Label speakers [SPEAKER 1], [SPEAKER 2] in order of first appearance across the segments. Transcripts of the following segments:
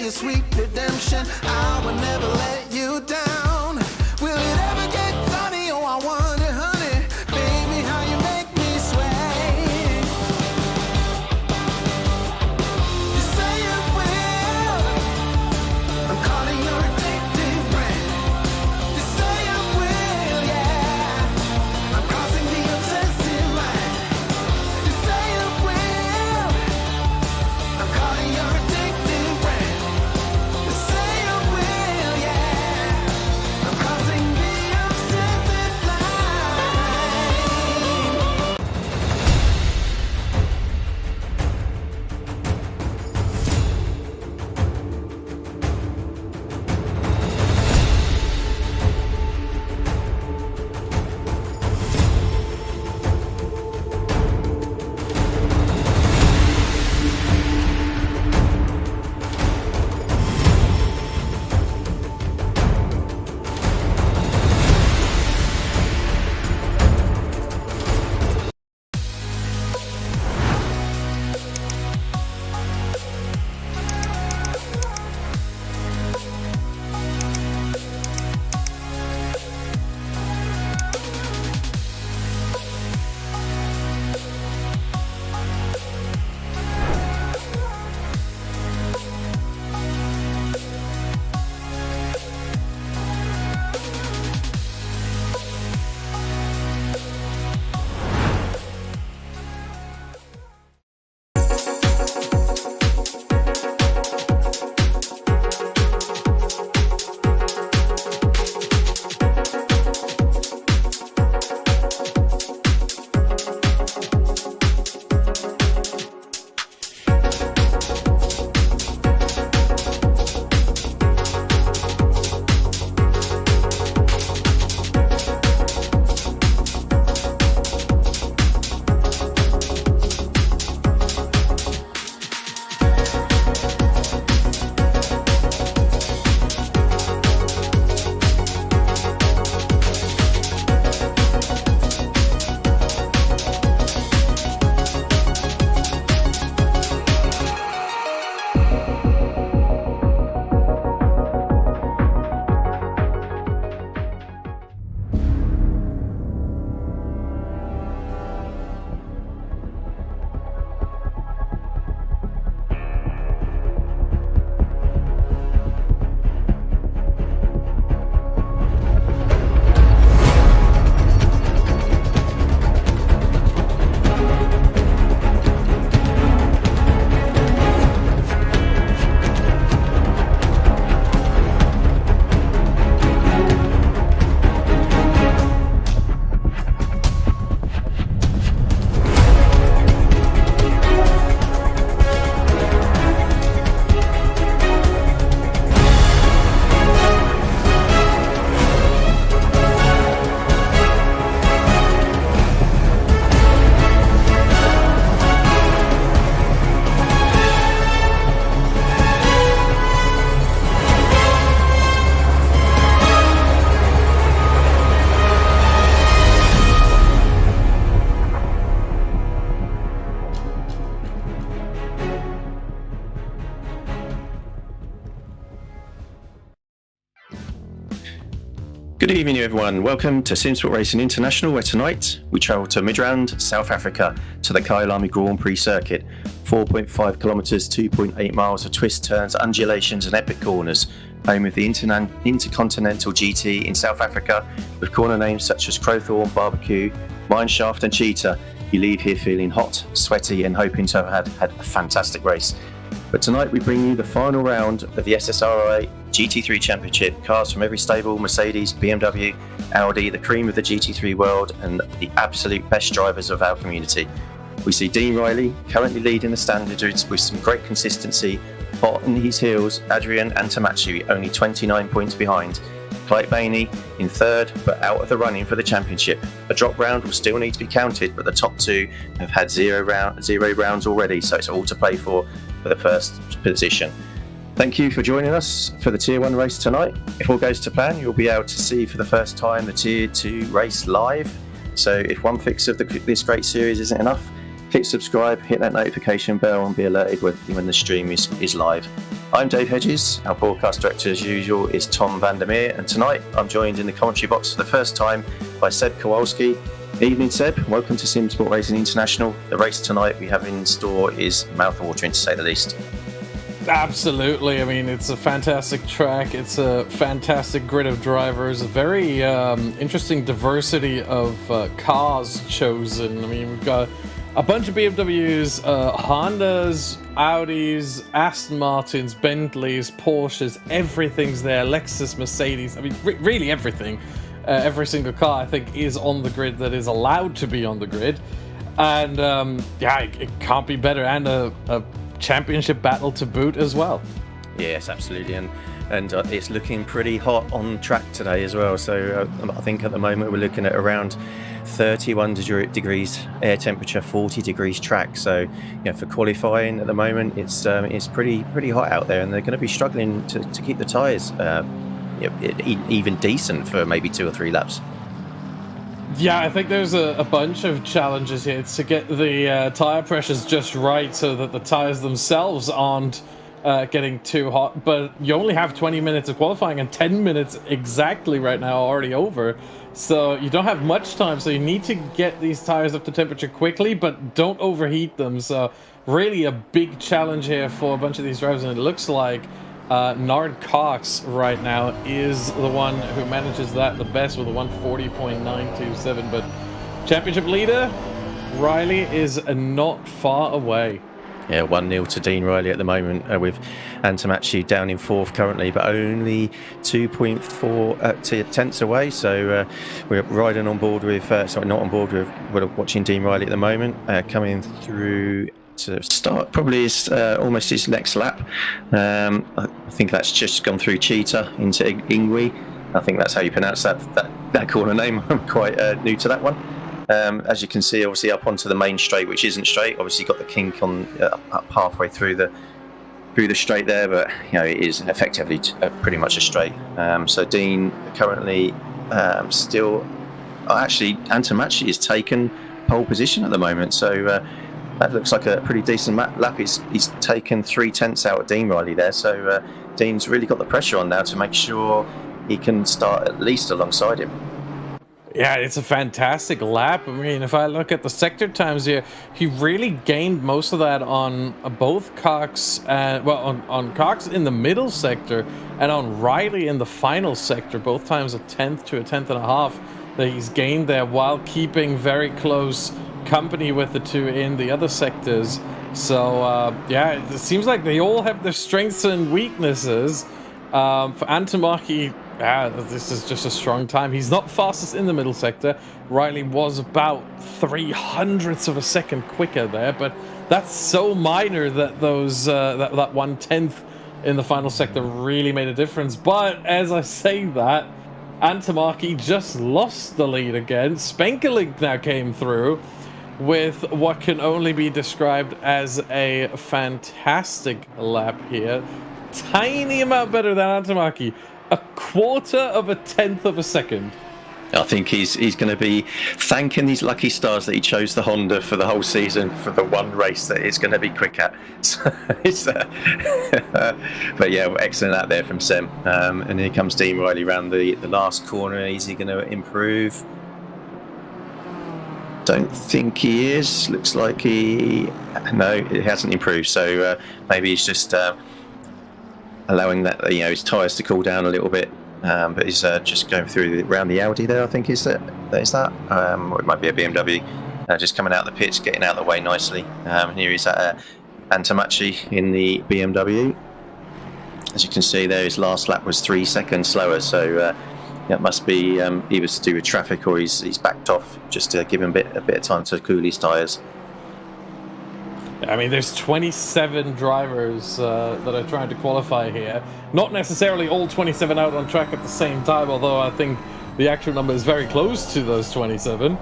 [SPEAKER 1] your sweet redemption. I will never let you down. Will it ever get sunny? Oh, I wonder, honey, baby, how you make me sway. You say it will. I'm calling your addictive brand. You say it will, yeah. I'm crossing the obsessive line. You say it will. I'm calling your addictive brand. You say it will, yeah. I'm crossing the obsessive line.
[SPEAKER 2] Good evening, everyone. Welcome to Simsport Racing International, where tonight we travel to Midrand, South Africa, to the Kyalami Grand Prix circuit. 4.5 kilometres, 2.8 miles of twists, turns, undulations and epic corners. Home of the Intercontinental GT in South Africa, with corner names such as Crowthorne, Barbecue, Mineshaft and Cheetah. You leave here feeling hot, sweaty and hoping to have had a fantastic race. But tonight we bring you the final round of the SSRi GT3 Championship. Cars from every stable, Mercedes, BMW, Audi, the cream of the GT3 world and the absolute best drivers of our community. We see Dean Riley currently leading the standards with some great consistency. Hot on his heels, Adrian and Tamachi only 29 points behind. Clyde Bainey in third, but out of the running for the championship. A drop round will still need to be counted, but the top two have had zero rounds already, so it's all to play for the first position. Thank you for joining us for the Tier 1 race tonight. If all goes to plan, you'll be able to see for the first time the Tier 2 race live. So if one fix of this great series isn't enough, Click subscribe, hit that notification bell and be alerted when the stream is live. I'm Dave Hedges. Our broadcast director as usual is Tom Vandermeer, and tonight I'm joined in the commentary box for the first time by Seb Kowalski. Evening Seb, welcome to Simsport Racing International. The race tonight we have in store is mouth-watering to say the least.
[SPEAKER 3] Absolutely. I mean, it's a fantastic track. It's a fantastic grid of drivers. A very interesting diversity of cars chosen. I mean, we've got a bunch of BMWs, Hondas, Audis, Aston Martins, Bentleys, Porsches. Everything's there. Lexus, Mercedes. I mean, really everything. Every single car, I think, is on the grid that is allowed to be on the grid. And, it can't be better. And a championship battle to boot as well.
[SPEAKER 2] Yes, absolutely, and it's looking pretty hot on track today as well. So I think at the moment we're looking at around 31 degrees air temperature, 40 degrees track. So for qualifying at the moment, it's pretty hot out there, and they're going to be struggling to keep the tyres even decent for maybe 2 or 3 laps.
[SPEAKER 3] Yeah, I think there's a bunch of challenges here. It's to get the tyre pressures just right so that the tyres themselves aren't getting too hot. But you only have 20 minutes of qualifying, and 10 minutes exactly right now are already over. So you don't have much time, so you need to get these tyres up to temperature quickly, but don't overheat them. So really a big challenge here for a bunch of these drivers, and it looks like Nard Cox right now is the one who manages that the best with a 140.927, but championship leader Riley is not far away.
[SPEAKER 2] Yeah, 1-0 to Dean Riley at the moment, with Antamachi down in 4th currently, but only 2.4 tenths away. So we're riding on board with, we're watching Dean Riley at the moment, coming through to start probably is almost his next lap. I think that's just gone through Cheetah into Ingwe. I think that's how you pronounce that corner name. I'm quite new to that one. As you can see, obviously up onto the main straight, which isn't straight. Obviously got the kink on up halfway through the straight there, but it is effectively pretty much a straight. So Dean currently still, actually Antamachi is taken pole position at the moment. So that looks like a pretty decent lap. He's taken 3 tenths out of Dean Riley there. So Dean's really got the pressure on now to make sure he can start at least alongside him.
[SPEAKER 3] Yeah, it's a fantastic lap. I mean, if I look at the sector times here, he really gained most of that on both Cox, on Cox in the middle sector and on Riley in the final sector. Both times a tenth to a tenth and a half that he's gained there, while keeping very close company with the two in the other sectors. So it seems like they all have their strengths and weaknesses. For Antamaki, this is just a strong time. He's not fastest in the middle sector. Riley was about 0.03 of a second quicker there, but that's so minor that those that 1/10 in the final sector really made a difference. But as I say that, Antamaki just lost the lead again. Spenkelink now came through with what can only be described as a fantastic lap here. Tiny amount better than Antamaki. 1/4 of a tenth of a second.
[SPEAKER 2] I think he's going to be thanking these lucky stars that he chose the Honda for the whole season for the one race that it's going to be quick at. So but yeah, excellent out there from Sem. And here comes Dean Riley around the last corner. Is he going to improve? Don't think he is. Looks like no, it hasn't improved. So maybe he's just allowing that his tyres to cool down a little bit. But he's just going through around the Audi there. I think is that. Or it might be a BMW. Just coming out of the pits, getting out of the way nicely. Here he's at Antamachi in the BMW. As you can see there, his last lap was 3 seconds slower. So it must be either to do with traffic or he's backed off just to give him a bit of time to cool his tyres.
[SPEAKER 3] I mean, there's 27 drivers that are trying to qualify here. Not necessarily all 27 out on track at the same time, although I think the actual number is very close to those 27.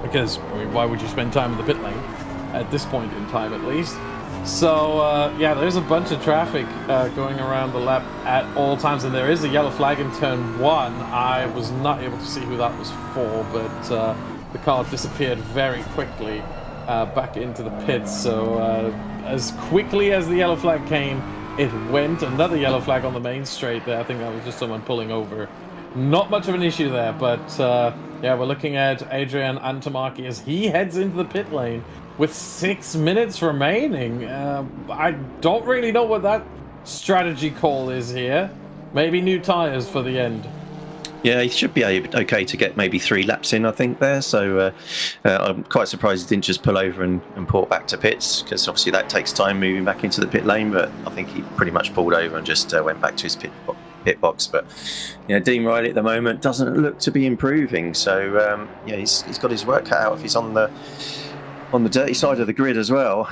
[SPEAKER 3] Because, I mean, why would you spend time in the pit lane at this point in time, at least? So, there's a bunch of traffic going around the lap at all times, and there is a yellow flag in turn 1. I was not able to see who that was for, but the car disappeared very quickly back into the pits. So as quickly as the yellow flag came, it went. Another yellow flag on the main straight there. I think that was just someone pulling over. Not much of an issue there, but yeah, we're looking at Adrian Antomaki as he heads into the pit lane with 6 minutes remaining. I don't really know what that strategy call is here. Maybe new tyres for the end.
[SPEAKER 2] Yeah, he should be okay to get maybe 3 laps in, I think, there. So I'm quite surprised he didn't just pull over and port back to pits, because obviously that takes time moving back into the pit lane. But I think he pretty much pulled over and just went back to his pit box. But you know, Dean Riley at the moment doesn't look to be improving. So yeah, he's got his work cut out if he's on the dirty side of the grid as well.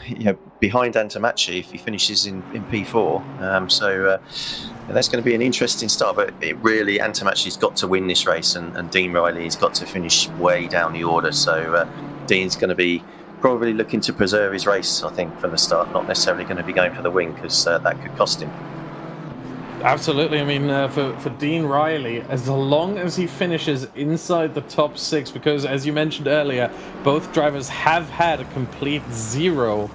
[SPEAKER 2] You know, behind Antomachi if he finishes in P4. So that's going to be an interesting start. But it really, Antomachi's got to win this race, and Dean Riley's got to finish way down the order. So Dean's going to be probably looking to preserve his race, I think, from the start. Not necessarily going to be going for the win, because that could cost him.
[SPEAKER 3] Absolutely. I mean, for Dean Riley, as long as he finishes inside the top 6, because as you mentioned earlier, both drivers have had a complete 0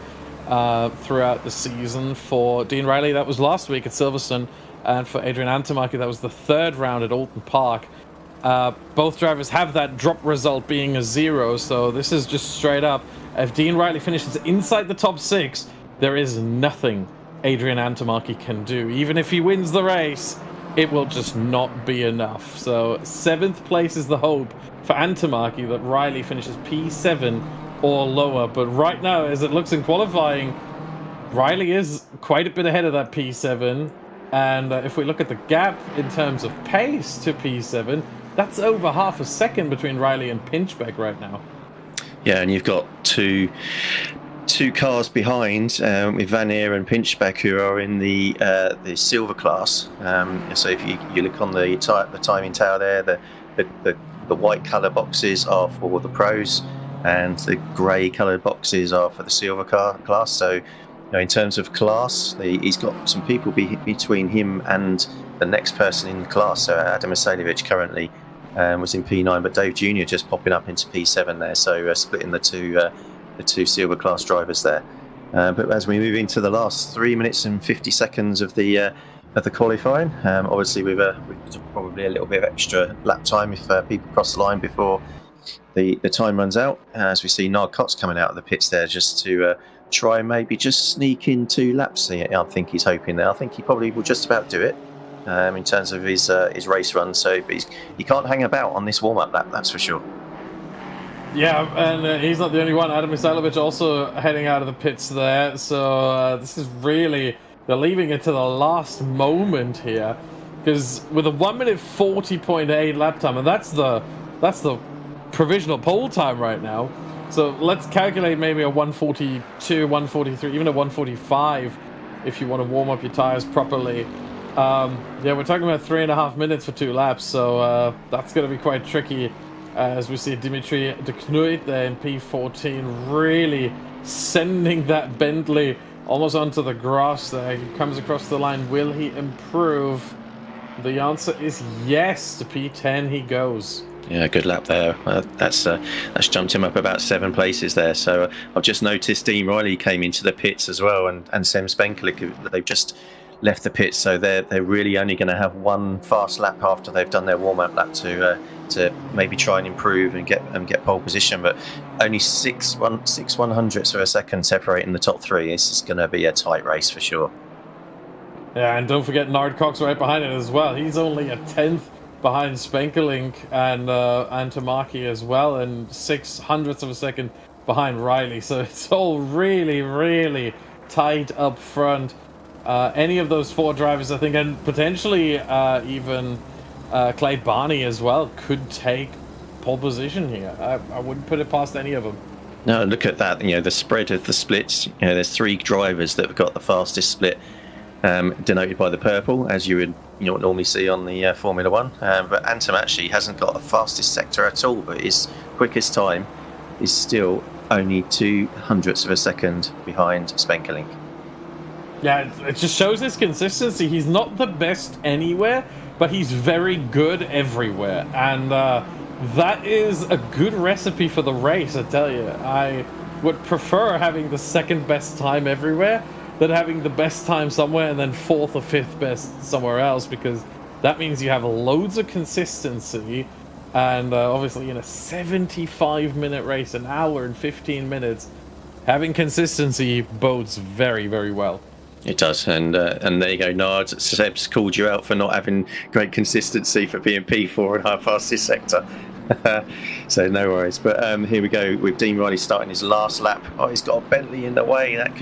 [SPEAKER 3] throughout the season. For Dean Riley, that was last week at Silverstone, and for Adrian Antomaki, that was the 3rd round at Oulton Park. Both drivers have that drop result being a 0, so this is just straight up. If Dean Riley finishes inside the top 6, there is nothing Adrian Antomaki can do. Even if he wins the race, it will just not be enough. So 7th place is the hope for Antomaki, that Riley finishes P7 or lower. But right now, as it looks in qualifying, Riley is quite a bit ahead of that P7. And if we look at the gap in terms of pace to P7, that's over half a second between Riley and Pinchbeck right now.
[SPEAKER 2] Yeah, and you've got two cars behind, with Van Eer and Pinchbeck, who are in the silver class. So if you look on the timing tower there, the white colour boxes are for the pros, and the grey coloured boxes are for the silver class. So you know, in terms of class, he's got some people between him and the next person in the class. So Adam Vasiljevic currently was in P9, but Dave Jr. just popping up into P7 there. So splitting the two silver class drivers there. But as we move into the last 3 minutes and 50 seconds of the qualifying, obviously with probably a little bit of extra lap time if people cross the line before the time runs out. As we see Nard Cox coming out of the pits there, just to try and maybe just sneak in 2 laps. I think he's hoping there. I think he probably will just about do it in terms of his race run. So but he can't hang about on this warm-up lap, that's for sure.
[SPEAKER 3] Yeah, and he's not the only one. Adam Vasiljevic also heading out of the pits there. So this is really, they're leaving it to the last moment here, because with a 1 minute 40.8 lap time, and that's the provisional pole time right now. So let's calculate maybe a 142, 143, even a 145 if you want to warm up your tires properly. Yeah, we're talking about 3.5 minutes for 2 laps, so that's going to be quite tricky. As we see Dimitri de Knuit there in P14 really sending that Bentley almost onto the grass there. He comes across the line. Will he improve? The answer is yes. To P10 he goes.
[SPEAKER 2] Yeah, good lap there. That's jumped him up about 7 places there. So I've just noticed Dean Riley came into the pits as well, and Sem Spenkelik, they've just left the pits, so they're really only going to have 1 fast lap after they've done their warm-up lap to maybe try and improve and get pole position. But only 6 100ths of a second separating the top 3. This is going to be a tight race for sure.
[SPEAKER 3] Yeah, and don't forget Nard Cox right behind it as well. He's only a 10th behind Spenkelink and Antomaki as well, and 600ths of a second behind Riley. So it's all really, really tight up front. Any of those 4 drivers, I think, and potentially even Clyde Barney as well, could take pole position here. I wouldn't put it past any of them.
[SPEAKER 2] No, look at that. You know, the spread of the splits. You know, there's 3 drivers that have got the fastest split, denoted by the purple, as you would normally see on the Formula One. But Antom actually hasn't got the fastest sector at all, but his quickest time is still only 200ths of a second behind Spenkelink.
[SPEAKER 3] Yeah, it just shows his consistency. He's not the best anywhere, but he's very good everywhere. And That is a good recipe for the race, I tell you. I would prefer having the second best time everywhere than having the best time somewhere and then fourth or fifth best somewhere else, because that means you have loads of consistency. And obviously, in a 75-minute race, an hour and 15 minutes, having consistency bodes very, very well.
[SPEAKER 2] It does, and there you go, Nard. Seb's called you out for not having great consistency for being P4 in our fastest sector. So no worries. But here we go with Dean Riley starting his last lap. Oh, he's got a Bentley in the way. That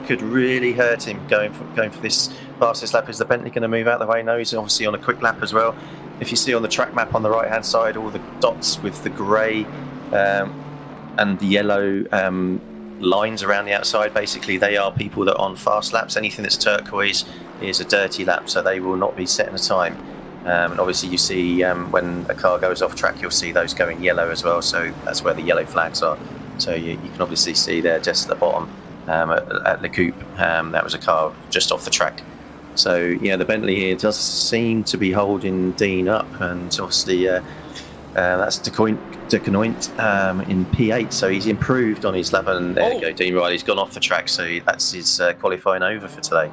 [SPEAKER 2] could really hurt him going for this fastest lap. Is the Bentley going to move out of the way? No, he's obviously on a quick lap as well. If you see on the track map on the right hand side, all the dots with the grey and the yellow lines around the outside, basically they are people that are on fast laps. Anything that's turquoise is a dirty lap, so they will not be setting a time. And obviously you see when a car goes off track, you'll see those going yellow as well, so that's where the yellow flags are. So you can obviously see there just at the bottom at Le Coupe, that was a car just off the track. So yeah, the Bentley here does seem to be holding Dean up, and obviously that's De Conoint in P8, so he's improved on his lap, and there you go, Dean Riley's gone off the track, so that's his qualifying over for today.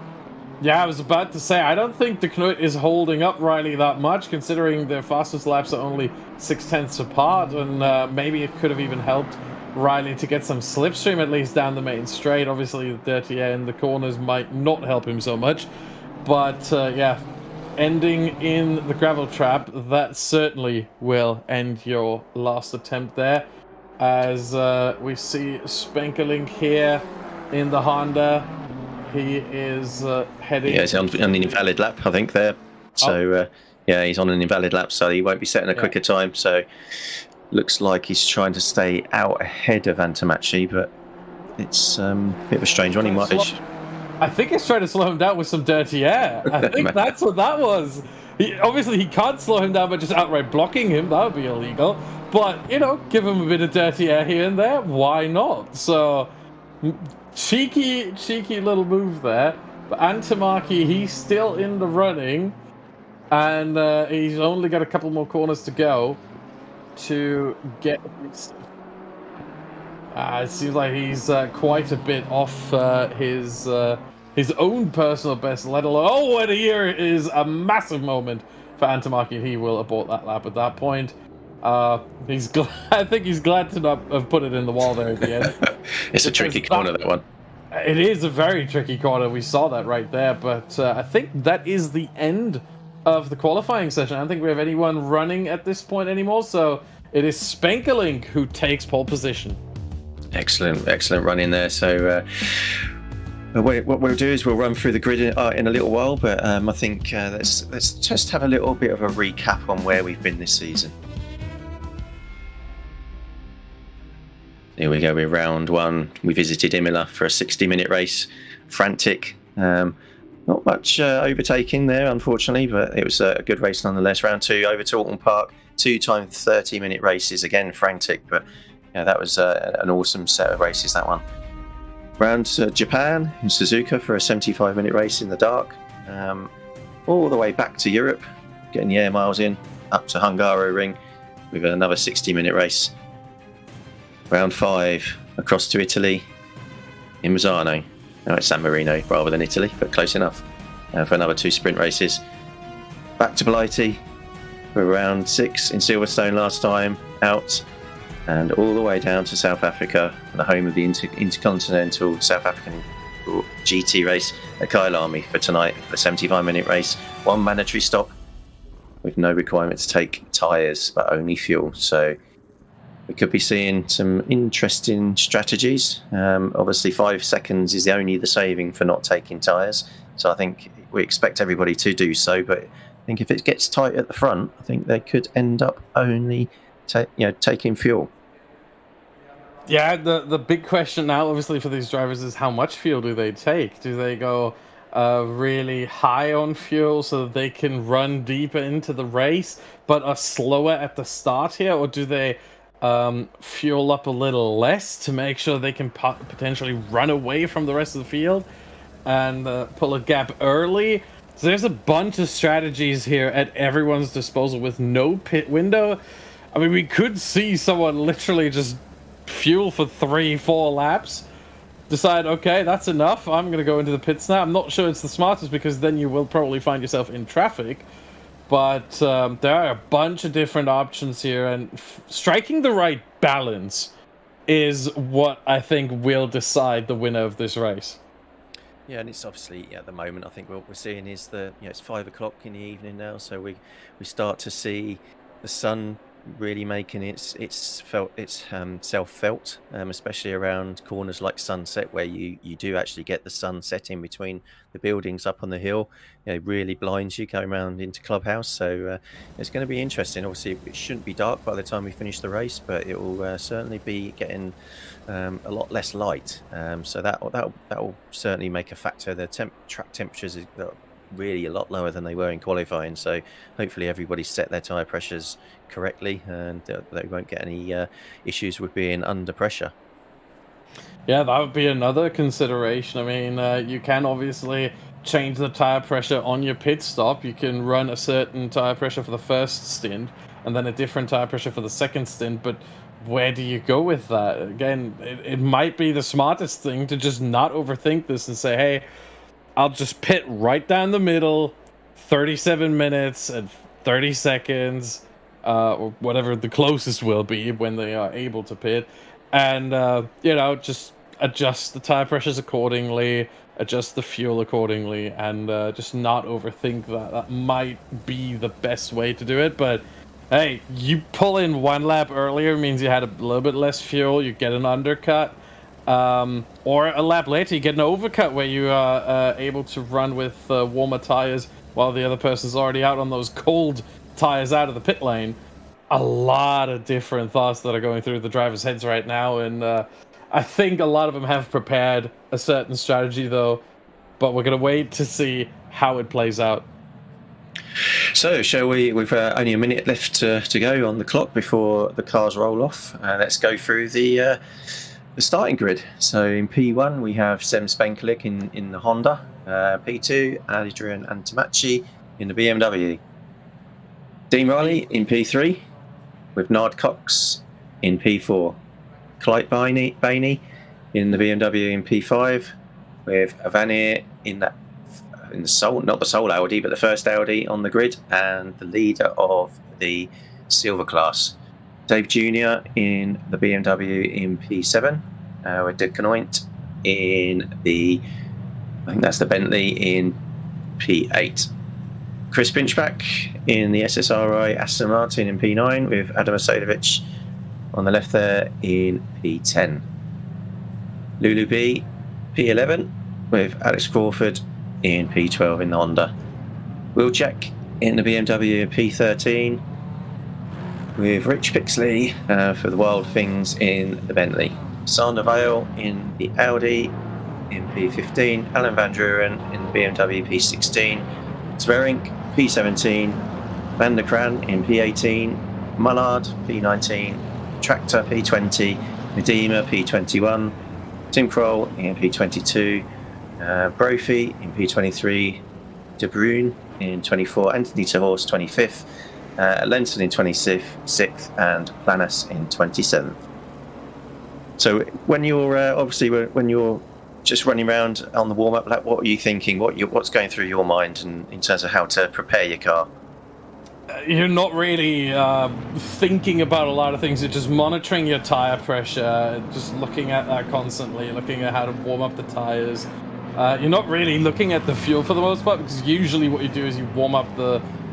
[SPEAKER 3] Yeah, I was about to say, I don't think De Conoint is holding up Riley that much, considering their fastest laps are only 0.6 apart, and maybe it could have even helped Riley to get some slipstream at least down the main straight. Obviously the dirty air in the corners might not help him so much, but yeah, ending in the gravel trap, that certainly will end your last attempt there. As we see Spenkelink here in the Honda. He is heading...
[SPEAKER 2] Yeah, he's on an invalid lap, I think, there. So, yeah, he's on an invalid lap, so he won't be setting a quicker time. So, looks like he's trying to stay out ahead of Antamachi, but it's a bit of a strange one. He might...
[SPEAKER 3] I think he's trying to slow him down with some dirty air. I think that's what that was. Obviously, he can't slow him down by just outright blocking him. That would be illegal. But, you know, give him a bit of dirty air here and there. Why not? So... Cheeky little move there. But Antamaki, he's still in the running, and he's only got a couple more corners to go to get his... it seems like he's quite a bit off his own personal best, let alone... Oh, and here is a massive moment for Antamaki, and he will abort that lap at that point. He's I think he's glad to not have put it in the wall there at the end.
[SPEAKER 2] It's a tricky corner, that one.
[SPEAKER 3] It is a very tricky corner. We saw that right there, but I think that is the end of the qualifying session. I don't think we have anyone running at this point anymore, so it is Spenkelink who takes pole position. Excellent run in there. So
[SPEAKER 2] what we'll do is we'll run through the grid in a little while, but I think let's just have a little bit of a recap on where we've been this season. Here we go with round one. We visited Imola for a 60-minute race. Frantic. Not much overtaking there, unfortunately, but it was a good race nonetheless. Round two, over to Oulton Park. 2 times 30-minute races. Again, frantic, but yeah, that was an awesome set of races, that one. Round to Japan in Suzuka for a 75-minute race in the dark. All the way back to Europe, getting the air miles in, up to Hungaroring with another 60-minute race. Round 5, across to Italy, in Misano. Now it's San Marino rather than Italy, but close enough. For another 2 sprint races. Back to Blighty for round 6 in Silverstone last time, out. And all the way down to South Africa, the home of the Intercontinental South African GT race at Kyalami for tonight, for a 75-minute race. 1 mandatory stop with no requirement to take tyres, but only fuel. So we could be seeing some interesting strategies. Obviously 5 seconds is only the saving for not taking tyres, so I think we expect everybody to do so, but I think if it gets tight at the front, I think they could end up only taking fuel.
[SPEAKER 3] Yeah, the big question now obviously for these drivers is how much fuel do they take? Do they go really high on fuel so that they can run deeper into the race but are slower at the start here, or do they fuel up a little less to make sure they can potentially run away from the rest of the field and pull a gap early? So there's a bunch of strategies here at everyone's disposal with no pit window. I mean, we could see someone literally just fuel for 3-4 laps, decide, okay, that's enough, I'm going to go into the pits now. I'm not sure it's the smartest, because then you will probably find yourself in traffic. But there are a bunch of different options here, and striking the right balance is what I think will decide the winner of this race.
[SPEAKER 2] Yeah, and it's obviously at the moment, I think what we're seeing is it's 5 o'clock in the evening now, so we start to see the sun really making its self felt, especially around corners like Sunset, where you do actually get the sun setting between the buildings up on the hill. It really blinds you going around into Clubhouse. So it's going to be interesting. Obviously, it shouldn't be dark by the time we finish the race, but it will certainly be getting a lot less light. So that will certainly make a factor. The track temperatures are really a lot lower than they were in qualifying, so hopefully everybody set their tyre pressures correctly, and they won't get any issues with being under pressure.
[SPEAKER 3] Yeah, that would be another consideration. I mean, you can obviously change the tyre pressure on your pit stop. You can run a certain tyre pressure for the first stint and then a different tyre pressure for the second stint, but where do you go with that? Again, it might be the smartest thing to just not overthink this and say, hey, I'll just pit right down the middle, 37 minutes and 30 seconds, or whatever the closest will be when they are able to pit. And, just adjust the tire pressures accordingly, adjust the fuel accordingly, and just not overthink that. That might be the best way to do it. But, hey, you pull in 1 lap earlier means you had a little bit less fuel, you get an undercut. Or a lap later, you get an overcut where you are able to run with warmer tires while the other person's already out on those cold tires out of the pit lane. A lot of different thoughts that are going through the drivers' heads right now, and I think a lot of them have prepared a certain strategy, though, but we're going to wait to see how it plays out.
[SPEAKER 2] So, shall we? We've only a minute left to go on the clock before the cars roll off. Let's go through the starting grid. So in P1 we have Sem Spankelik in the Honda, P2 Adrian Antamachi in the BMW, Dean Riley in P3 with Nard Cox in P4, Clyde Bainey in the BMW in P5 with Avanir in the Soul, not the Soul Audi, but the first Audi on the grid, and the leader of the Silver class, Dave Jr. in the BMW in P7, with Dick Canoint in I think that's the Bentley in P8. Chris Pinchback in the SSRi Aston Martin in P9 with Adam Asadovic on the left there in P10. Lulu B, P11 with Alex Crawford in P12 in the Honda. Wilczek in the BMW P13 with Rich Pixley for the Wild Things in the Bentley. Sander Vale in the Audi in P15, Alan Van Druren in the BMW P16, Zverink P17, Van der Kran in P18, Mullard P19, Tractor P20, Medema P21, Tim Kroll in P22, Brophy in P23, De Bruyne in 24, Anthony Terhorst 25th, Lenson in 26th, and Planas in 27th. So when you're when you're just running around on the warm-up lap, what are you thinking? What's going through your mind in terms of how to prepare your car?
[SPEAKER 3] You're not really thinking about a lot of things. You're just monitoring your tire pressure, just looking at that constantly, looking at how to warm up the tires. You're not really looking at the fuel for the most part, because usually what you do is you warm up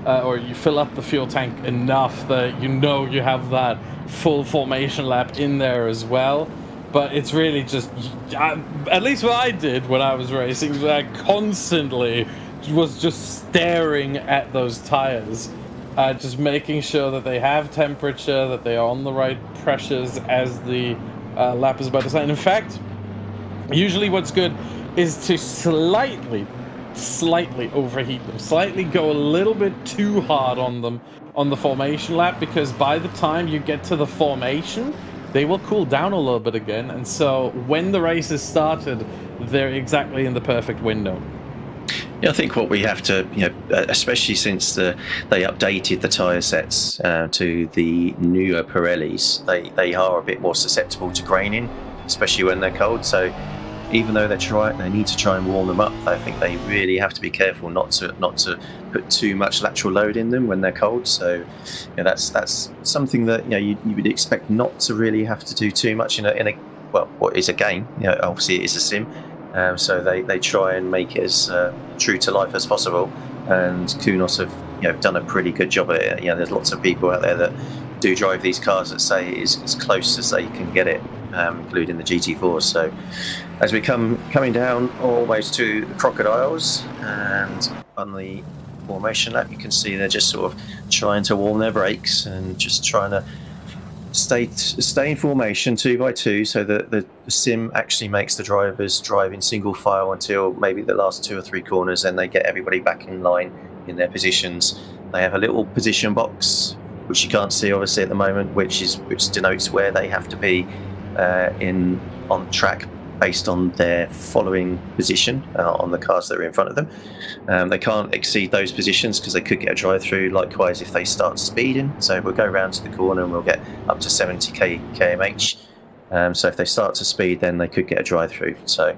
[SPEAKER 3] or you fill up the fuel tank enough that you know you have that full formation lap in there as well. But it's really just, at least what I did when I was racing, was I constantly was just staring at those tires, just making sure that they have temperature, that they are on the right pressures as the lap is about to start. And in fact, usually what's good is to slightly overheat them, slightly go a little bit too hard on them on the formation lap, because by the time you get to the formation, they will cool down a little bit again, and so when the race is started, they're exactly in the perfect window.
[SPEAKER 2] Yeah, I think what we have to, especially since they updated the tyre sets to the newer Pirellis, they are a bit more susceptible to graining, especially when they're cold. So even though they need to try and warm them up, I think they really have to be careful not to put too much lateral load in them when they're cold. So that's something that you would expect not to really have to do too much in a what is a game. Obviously it is a sim. So they try and make it as true to life as possible, and Kunos have done a pretty good job at it. There's lots of people out there that do drive these cars that say it is as close as they can get it, including the GT4s. So as we coming down almost to the Crocodiles, and on the formation lap, you can see they're just sort of trying to warm their brakes and just trying to stay in formation 2 by 2, so that the sim actually makes the drivers drive in single file until maybe the last 2 or 3 corners, and they get everybody back in line in their positions. They have a little position box which you can't see obviously at the moment, which denotes where they have to be on track based on their following position on the cars that are in front of them. They can't exceed those positions because they could get a drive-through. Likewise, if they start speeding, so we'll go round to the corner and we'll get up to 70 km/h. So if they start to speed, then they could get a drive-through. So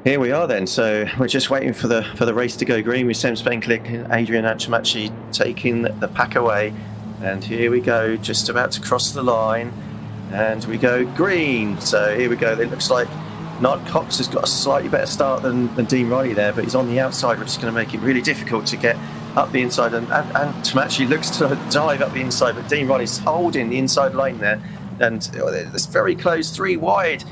[SPEAKER 2] here we are then. So we're just waiting for the race to go green with Sem Spenklik and Adrian Antomachi taking the pack away. And here we go, just about to cross the line. And we go green. So here we go. It looks like Nard Cox has got a slightly better start than Dean Riley there, but he's on the outside, which is going to make it really difficult to get up the inside. And Tomachi looks to dive up the inside, but Dean Riley's holding the inside lane there. And it's very close, 3 wide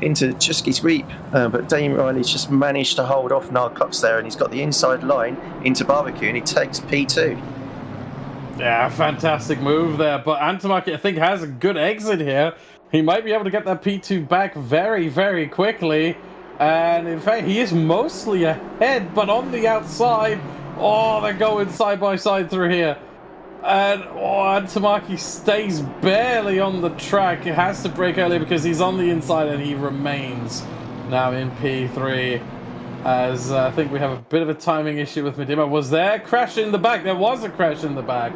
[SPEAKER 2] into Chusky's Reap. But Dean Riley's just managed to hold off Nard Cox there, and he's got the inside line into Barbecue, and he takes P2.
[SPEAKER 3] Yeah, fantastic move there. But Antomaki, I think, has a good exit here. He might be able to get that P2 back very, very quickly. And in fact, he is mostly ahead, but on the outside. Oh, they're going side by side through here. And Antomaki stays barely on the track. He has to brake early because he's on the inside, and he remains now in P3. As I think we have a bit of a timing issue with Medima. Was there a crash in the back? There was a crash in the back.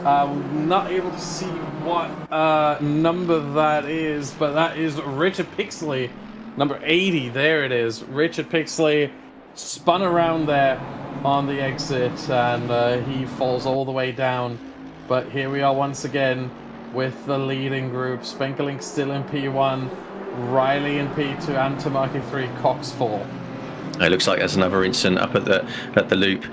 [SPEAKER 3] Not able to see what number that is, but that is Richard Pixley, number 80. There it is. Richard Pixley spun around there on the exit, and he falls all the way down. But here we are once again with the leading group. Spenkelink still in P1, Riley in P2, Antomaki 3, Cox 4.
[SPEAKER 2] It looks like there's another incident up at the loop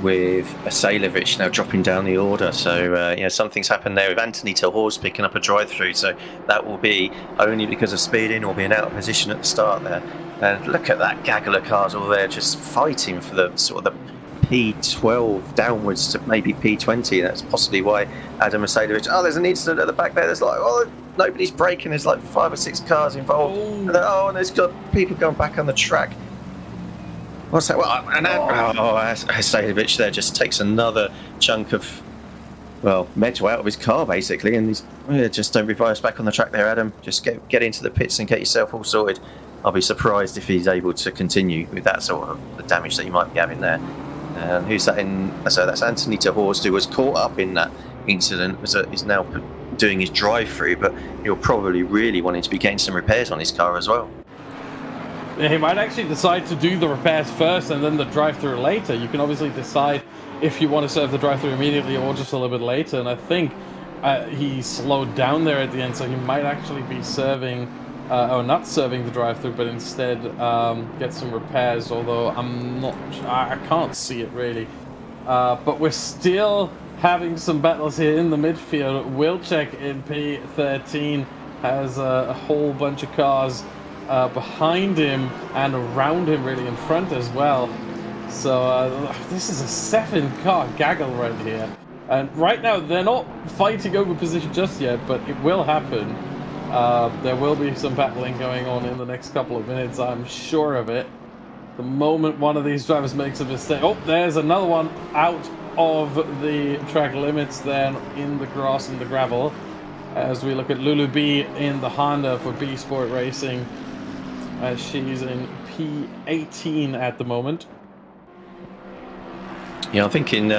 [SPEAKER 2] with Asailovic now dropping down the order. So something's happened there with Anthony Telhorst picking up a drive-through. So that will be only because of speeding or being out of position at the start there. And look at that gaggle of cars all there just fighting for the sort of the P12 downwards to maybe P20. That's possibly why Adam Asailovic. Oh, there's an incident at the back there. There's like, nobody's braking. There's like 5 or 6 cars involved. And there's got people going back on the track. What's that? Well, and Asailovic there just takes another chunk of, metal out of his car, basically, and he's just don't reverse back on the track there, Adam. Just get into the pits and get yourself all sorted. I'll be surprised if he's able to continue with that sort of the damage that you might be having there. And who's that in? So that's Anthony Terhorst, who was caught up in that incident. Is now doing his drive-through, but he'll probably really wanting to be getting some repairs on his car as well.
[SPEAKER 3] He might actually decide to do the repairs first and then the drive-through later. You can obviously decide if you want to serve the drive-through immediately or just a little bit later. And I think he slowed down there at the end, so he might actually be serving, or not serving the drive-through, but instead get some repairs. Although I can't see it really. But we're still having some battles here in the midfield. Wilczek in P13 has a whole bunch of cars behind him and around him, really in front as well. So this is a 7-car gaggle right here, and right now they're not fighting over position just yet, but it will happen. There will be some battling going on in the next couple of minutes, I'm sure of it. The moment one of these drivers makes a mistake, there's another one out of the track limits then in the grass and the gravel, as we look at Lulu B in the Honda for B Sport Racing, as she's in P18 at the moment.
[SPEAKER 2] Yeah, I'm thinking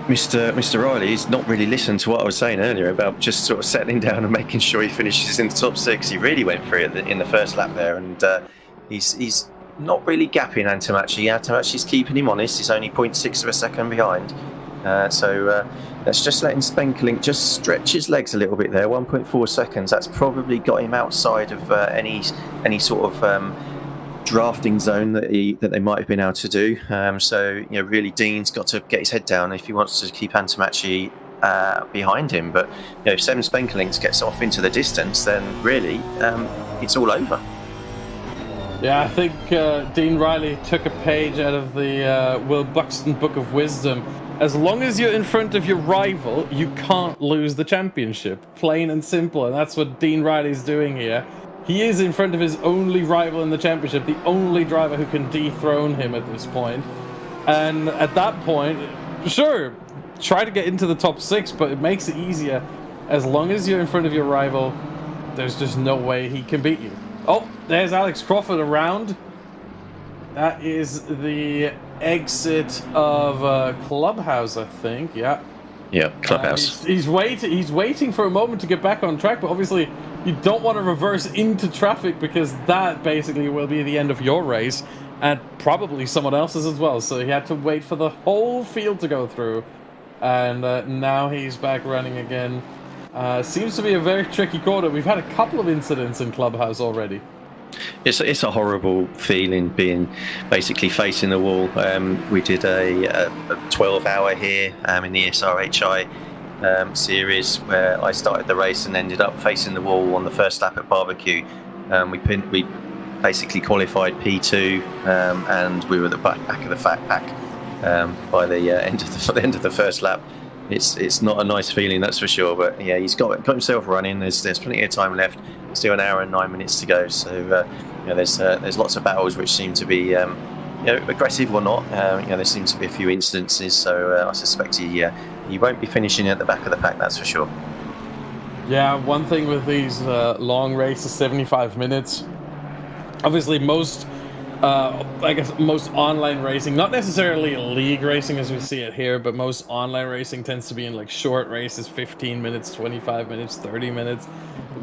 [SPEAKER 2] Mr. Riley's not really listened to what I was saying earlier about just sort of settling down and making sure he finishes in the top 6. He really went for it in the first lap there, and he's not really gapping Antamachi. Antamachi's keeping him honest. He's only 0.6 of a second behind. So let's just let him Spenkelink just stretch his legs a little bit there. 1.4 seconds. That's probably got him outside of any sort of drafting zone that they might have been able to do. So really, Dean's got to get his head down if he wants to keep Antamachi behind him. But if Sem Spenkelink gets off into the distance, then really it's all over.
[SPEAKER 3] Yeah, I think Dean Riley took a page out of the Will Buxton Book of Wisdom. As long as you're in front of your rival, you can't lose the championship. Plain and simple, and that's what Dean Riley's doing here. He is in front of his only rival in the championship, the only driver who can dethrone him at this point. And at that point, sure, try to get into the top 6, but it makes it easier. As long as you're in front of your rival, there's just no way he can beat you. Oh, there's Alex Crawford around. That is the exit of Clubhouse, I think. Yeah.
[SPEAKER 2] Yeah, Clubhouse.
[SPEAKER 3] He's waiting for a moment to get back on track, but obviously you don't want to reverse into traffic because that basically will be the end of your race and probably someone else's as well. So he had to wait for the whole field to go through, and now he's back running again. Seems to be a very tricky corner. We've had a couple of incidents in Clubhouse already.
[SPEAKER 2] It's a horrible feeling being basically facing the wall. We did a 12-hour here in the SRi series where I started the race and ended up facing the wall on the first lap at Barbecue. We basically qualified P2 and we were at the back of the fat pack by the end of the first lap. It's not a nice feeling, that's for sure. But yeah, he's got himself running. There's plenty of time left. Still an hour and 9 minutes to go. So there's lots of battles which seem to be aggressive or not. There seems to be a few instances. So I suspect he won't be finishing at the back of the pack. That's for sure.
[SPEAKER 3] Yeah, one thing with these long races, 75 minutes. Obviously, most online racing, not necessarily league racing as we see it here, but most online racing tends to be in like short races, 15 minutes, 25 minutes, 30 minutes,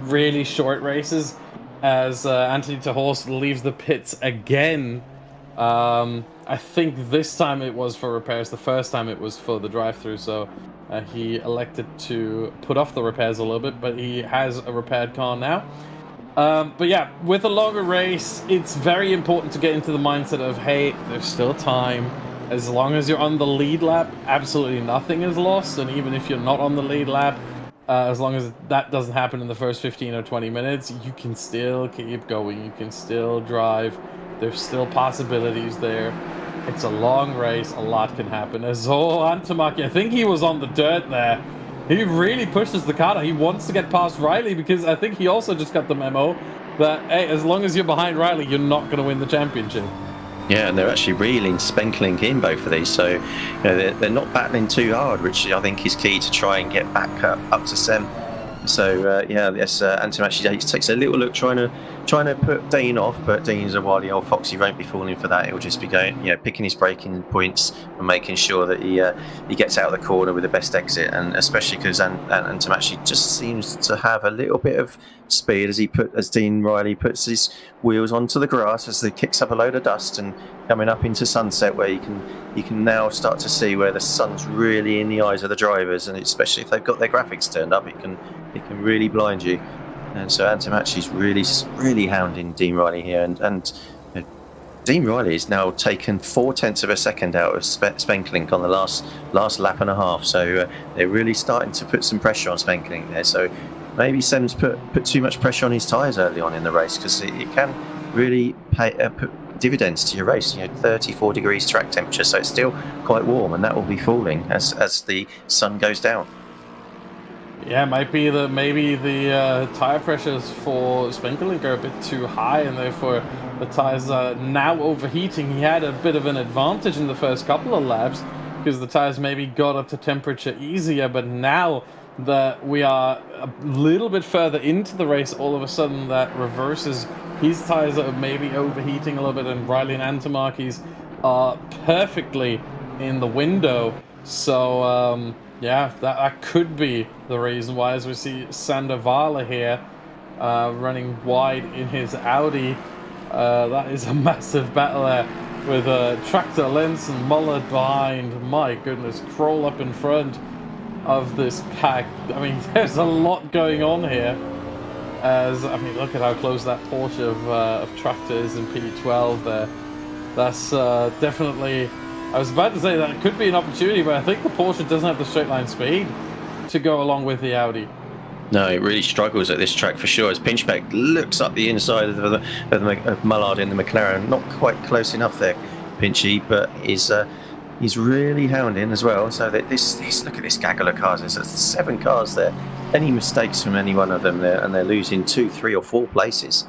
[SPEAKER 3] really short races. As Anthony Tahorst leaves the pits again, I think this time it was for repairs. The first time it was for the drive-through, so he elected to put off the repairs a little bit, but he has a repaired car now. But yeah, with a longer race, it's very important to get into the mindset of, hey, there's still time. As long as you're on the lead lap, absolutely nothing is lost. And even if you're not on the lead lap, as long as that doesn't happen in the first 15 or 20 minutes, you can still keep going. You can still drive. There's still possibilities there. It's a long race. A lot can happen. As Antamaki, I think he was on the dirt there. He really pushes the car. He wants to get past Riley because I think he also just got the memo that, hey, as long as you're behind Riley, you're not going to win the championship.
[SPEAKER 2] Yeah, and they're actually reeling Spenkelink in both of these, so they're not battling too hard, which I think is key to try and get back up to Sem. So Antamachi takes a little look trying to put Dean off, but Dean's a wily old fox. He won't be falling for that. He'll just be going, picking his braking points and making sure that he gets out of the corner with the best exit. And especially because Antamachi just seems to have a little bit of speed as Dean Riley puts his wheels onto the grass as he kicks up a load of dust and coming up into sunset, where you can now start to see where the sun's really in the eyes of the drivers, and especially if they've got their graphics turned up, it can really blind you. And so Antamachi's really hounding Dean Riley here, and Dean Riley has now taken 0.4 of a second out of Spenkelink on the last lap and a half. So they're really starting to put some pressure on Spenkelink there. So maybe Sem's put too much pressure on his tyres early on in the race, because it can really put dividends to your race. 34 degrees track temperature, so it's still quite warm, and that will be falling as the sun goes down.
[SPEAKER 3] Yeah, maybe the tire pressures for Spenkelink are a bit too high, and therefore the tires are now overheating. He had a bit of an advantage in the first couple of laps because the tires maybe got up to temperature easier, but now that we are a little bit further into the race, all of a sudden that reverses. His tires are maybe overheating a little bit, and Riley and Antomarki's are perfectly in the window. So yeah, that could be the reason why, as we see Sandovala here running wide in his Audi. That is a massive battle there with Tractor, Lenz and Muller behind. My goodness, Kroll up in front of this pack. I mean, there's a lot going on here. As I mean, look at how close that Porsche of Tractor is in P12 there. That's definitely, I was about to say that it could be an opportunity, but I think the Porsche doesn't have the straight line speed to go along with the Audi.
[SPEAKER 2] No, it really struggles at this track for sure. As Pinchbeck looks up the inside of Mullard in the McLaren, not quite close enough there, Pinchy, but he's really hounding as well. So that this look at this gaggle of cars. There's 7 cars there. Any mistakes from any one of them there, and they're losing 2, 3, or 4 places.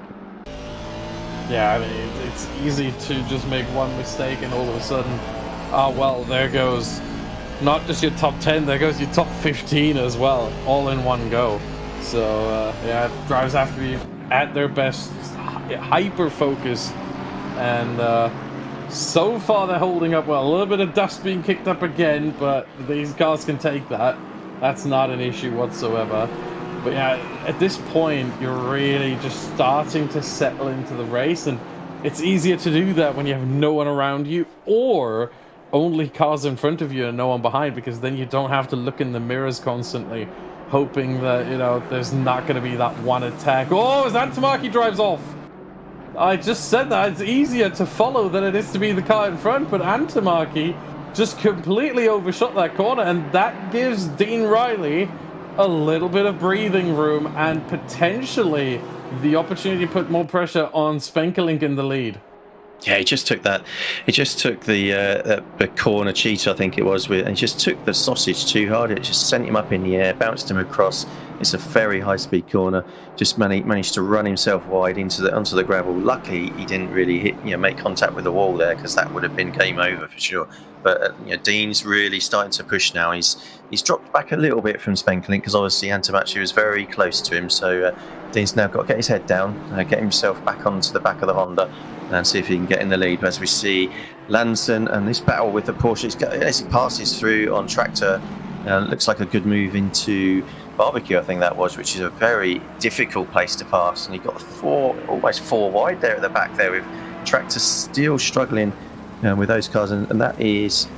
[SPEAKER 3] Yeah, I mean, it's easy to just make one mistake and all of a sudden, oh well, there goes not just your top 10, there goes your top 15 as well, all in one go. So yeah, drivers have to be at their best, hyper focused, and so far they're holding up well. A little bit of dust being kicked up again, but these cars can take that. That's not an issue whatsoever. But yeah, at this point, you're really just starting to settle into the race, and it's easier to do that when you have no one around you, or only cars in front of you and no one behind, because then you don't have to look in the mirrors constantly, hoping that, you know, there's not going to be that one attack. Oh, as Antomarki drives off! I just said that. It's easier to follow than it is to be the car in front, but Antomarki just completely overshot that corner, and that gives Dean Riley a little bit of breathing room and potentially the opportunity to put more pressure on Spenkelink in the lead.
[SPEAKER 2] Yeah, he just took that. He just took the corner cheat, I think it was, and he just took the sausage too hard. It just sent him up in the air, bounced him across. It's a very high-speed corner. Just managed to run himself wide onto the gravel. Luckily, he didn't really make contact with the wall there, because that would have been game over for sure. But Dean's really starting to push now. He's dropped back a little bit from Spenkelink, because obviously Antomachi was very close to him. So Dean's now got to get his head down, get himself back onto the back of the Honda, and see if he can get in the lead. But as we see Lanson and this battle with the Porsche, as he passes through on Tractor, looks like a good move into Barbecue, I think that was, which is a very difficult place to pass. And he got almost 4 wide there at the back there, with Tractor still struggling with those cars. And that is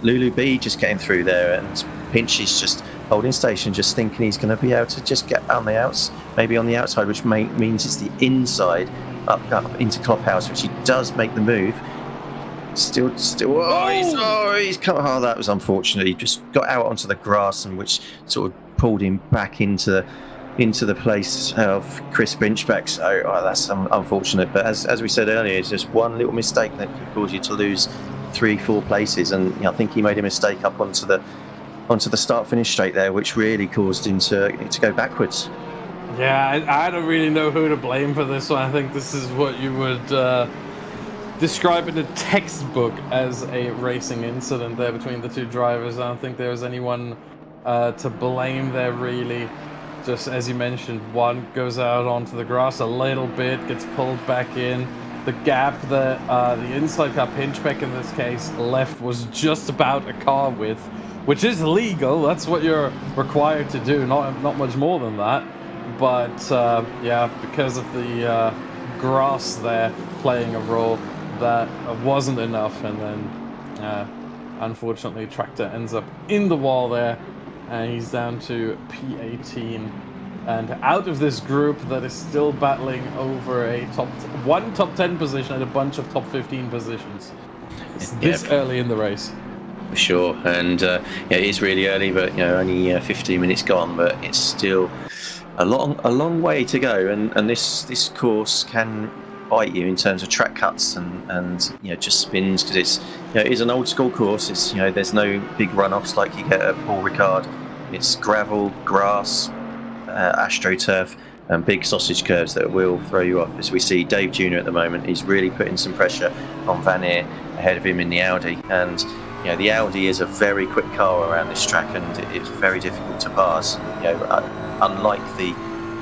[SPEAKER 2] Lulu B just getting through there, and Pinch is just holding station, just thinking he's going to be able to just get on the outs, maybe on the outside, which means it's the inside up into Clubhouse, which he does make the move. Still. He's come. Oh, that was unfortunate. He just got out onto the grass, and which sort of pulled him back into the place of Chris Pinchbeck. So that's unfortunate. But as we said earlier, it's just one little mistake that could cause you to lose 3-4 places. And I think he made a mistake up onto the start-finish straight there, which really caused him to go backwards.
[SPEAKER 3] Yeah, I don't really know who to blame for this one. I think this is what you would describe in a textbook as a racing incident there between the two drivers. I don't think there was anyone to blame there, really. Just as you mentioned, one goes out onto the grass a little bit, gets pulled back in. The gap that the inside car, Pinchbeck in this case, left was just about a car width, which is legal. That's what you're required to do, not much more than that. But yeah, because of the grass there playing a role, that wasn't enough, and then unfortunately Tractor ends up in the wall there, and he's down to P18 and out of this group that is still battling over a top 10 position and a bunch of top 15 positions. It's this early in the race.
[SPEAKER 2] For sure, and yeah, it is really early, but only 15 minutes gone, but it's still a long way to go, and this course can bite you in terms of track cuts and just spins, because it is an old school course. It's there's no big runoffs like you get at Paul Ricard. It's gravel, grass, AstroTurf, and big sausage curves that will throw you off. As we see Dave Jr. at the moment, he's really putting some pressure on Van Eer ahead of him in the Audi, and the Audi is a very quick car around this track, and it's very difficult to pass. Unlike the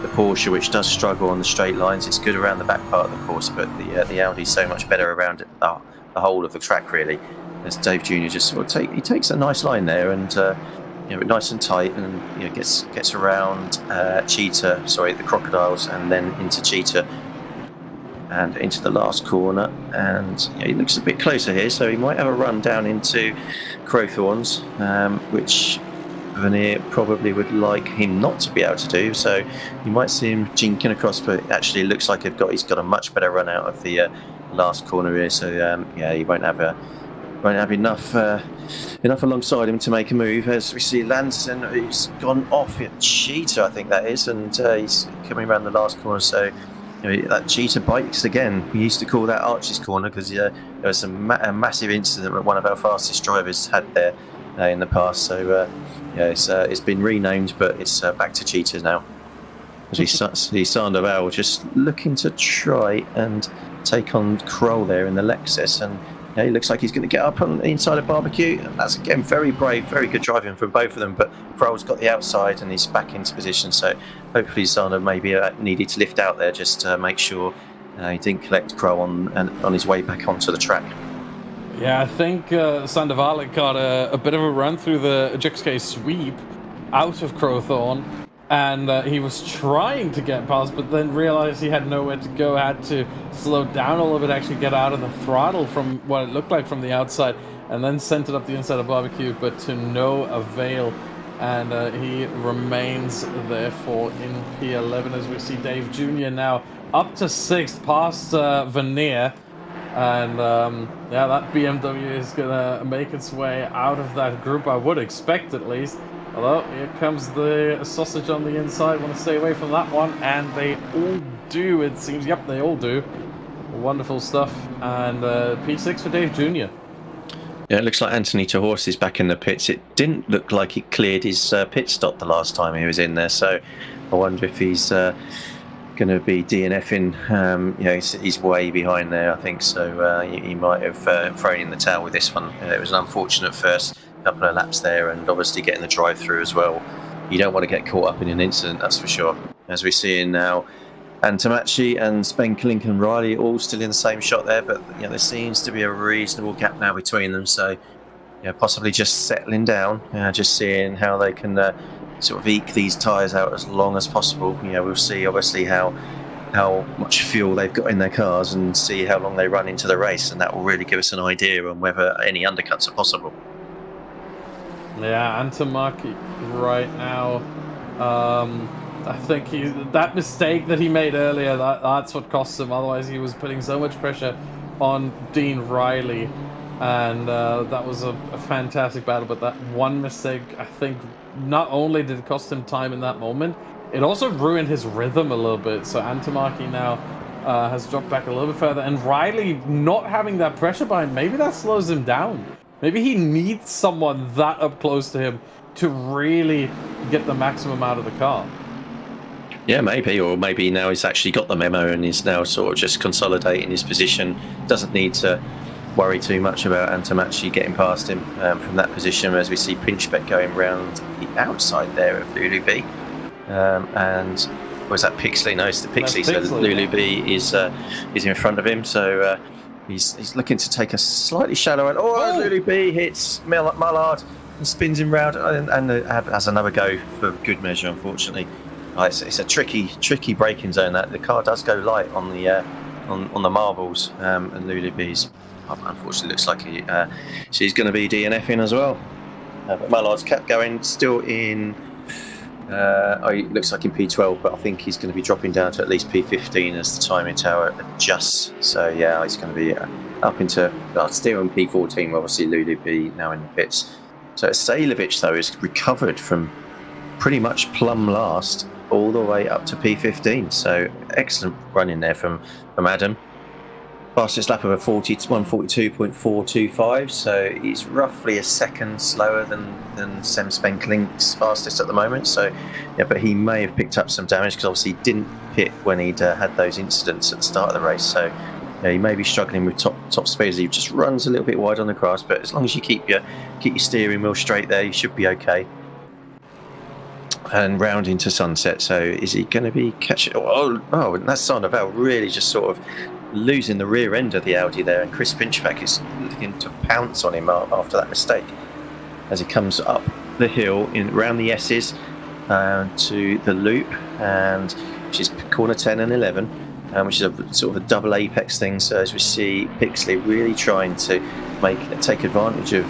[SPEAKER 2] Porsche, which does struggle on the straight lines, it's good around the back part of the course, but the Audi is so much better around the whole of the track, really. As Dave Jr. just sort of takes a nice line there, and nice and tight, and gets around the Crocodiles, and then into Cheetah and into the last corner, and he looks a bit closer here, so he might have a run down into Crowthorns, which Vernier probably would like him not to be able to do, so you might see him jinking across, but actually it looks like he's got a much better run out of the last corner here, so he won't have enough alongside him to make a move. As we see Lanson, who's gone off at Cheetah, I think that is, and he's coming around the last corner, so that Cheetah bites again. We used to call that Archie's corner because there was a massive incident that one of our fastest drivers had there in the past, so it's been renamed, but it's back to Cheetah now. As we see Sandoval just looking to try and take on Kroll there in the Lexus, and he looks like he's going to get up on the inside of Barbecue, and that's again very brave, very good driving from both of them, but Kroll's got the outside and he's back into position, so hopefully Sandoval maybe needed to lift out there just to make sure he didn't collect Kroll on his way back onto the track.
[SPEAKER 3] Yeah, I think Sandoval got a bit of a run through the Jixkay sweep out of Crowthorne, and he was trying to get past, but then realized he had nowhere to go, had to slow down a little bit, actually get out of the throttle from what it looked like from the outside, and then sent it up the inside of Barbecue, but to no avail, and he remains therefore in P11, as we see Dave Jr. now up to 6th, past Vernier, and that BMW is gonna make its way out of that group, I would expect at least. Although, here comes the sausage on the inside. Want to stay away from that one. And they all do, it seems. Yep, they all do. Wonderful stuff. And P6 for Dave Jr.
[SPEAKER 2] Yeah, it looks like Anthony Tahorst is back in the pits. It didn't look like he cleared his pit stop the last time he was in there. So I wonder if he's going to be DNFing. He's way behind there, I think. So he might have thrown in the towel with this one. It was an unfortunate first couple of laps there, and obviously getting the drive through as well. You don't want to get caught up in an incident, that's for sure. As we're seeing now, Antamachi and Spenklink and Riley all still in the same shot there, but there seems to be a reasonable gap now between them, so possibly just settling down, just seeing how they can sort of eke these tyres out as long as possible. We'll see obviously how much fuel they've got in their cars, and see how long they run into the race, and that will really give us an idea on whether any undercuts are possible.
[SPEAKER 3] Yeah, Antamaki right now, I think that mistake that he made earlier, that's what cost him. Otherwise, he was putting so much pressure on Dean Riley, and that was a fantastic battle. But that one mistake, I think, not only did it cost him time in that moment, it also ruined his rhythm a little bit. So Antamaki now has dropped back a little bit further, and Riley not having that pressure behind, maybe that slows him down. Maybe he needs someone that up close to him to really get the maximum out of the car.
[SPEAKER 2] Yeah, maybe, or maybe now he's actually got the memo and is now sort of just consolidating his position. Doesn't need to worry too much about Antamachi getting past him from that position, as we see Pinchbeck going round the outside there of Lulu B. And was that Pixley? No, it's the Pixley. So Lulu B is in front of him. So he's looking to take a slightly shallow end. Oh, Lulu B hits Mullard and spins him round, and has another go for good measure, unfortunately. It's a tricky braking zone. That the car does go light on the marbles, and Lulu B's unfortunately looks like she's going to be DNFing as well. But Mullard's kept going, still in. He looks like in P12, but I think he's going to be dropping down to at least P15 as the timing tower adjusts. So yeah, he's going to be up into still in P14. Obviously, Lulu B now in the pits. So Sailovic though is recovered from pretty much plumb last all the way up to P15. So excellent run in there from Adam. Fastest lap of a 1:42.425. So he's roughly a second slower than Sem Spenklink's fastest at the moment. So yeah, but he may have picked up some damage because obviously he didn't pit when he'd had those incidents at the start of the race. So Yeah, he may be struggling with top speed as he just runs a little bit wide on the grass, but as long as you keep your steering wheel straight there, you should be okay. And round into Sunset. So is he going to be catching? Oh, and that's Sandoval really just sort of losing the rear end of the Audi there, and Chris Pinchback is looking to pounce on him after that mistake as he comes up the hill around the S's to the loop, and which is corner 10 and 11. Which is a sort of a double apex thing. So as we see Pixley really trying to take advantage of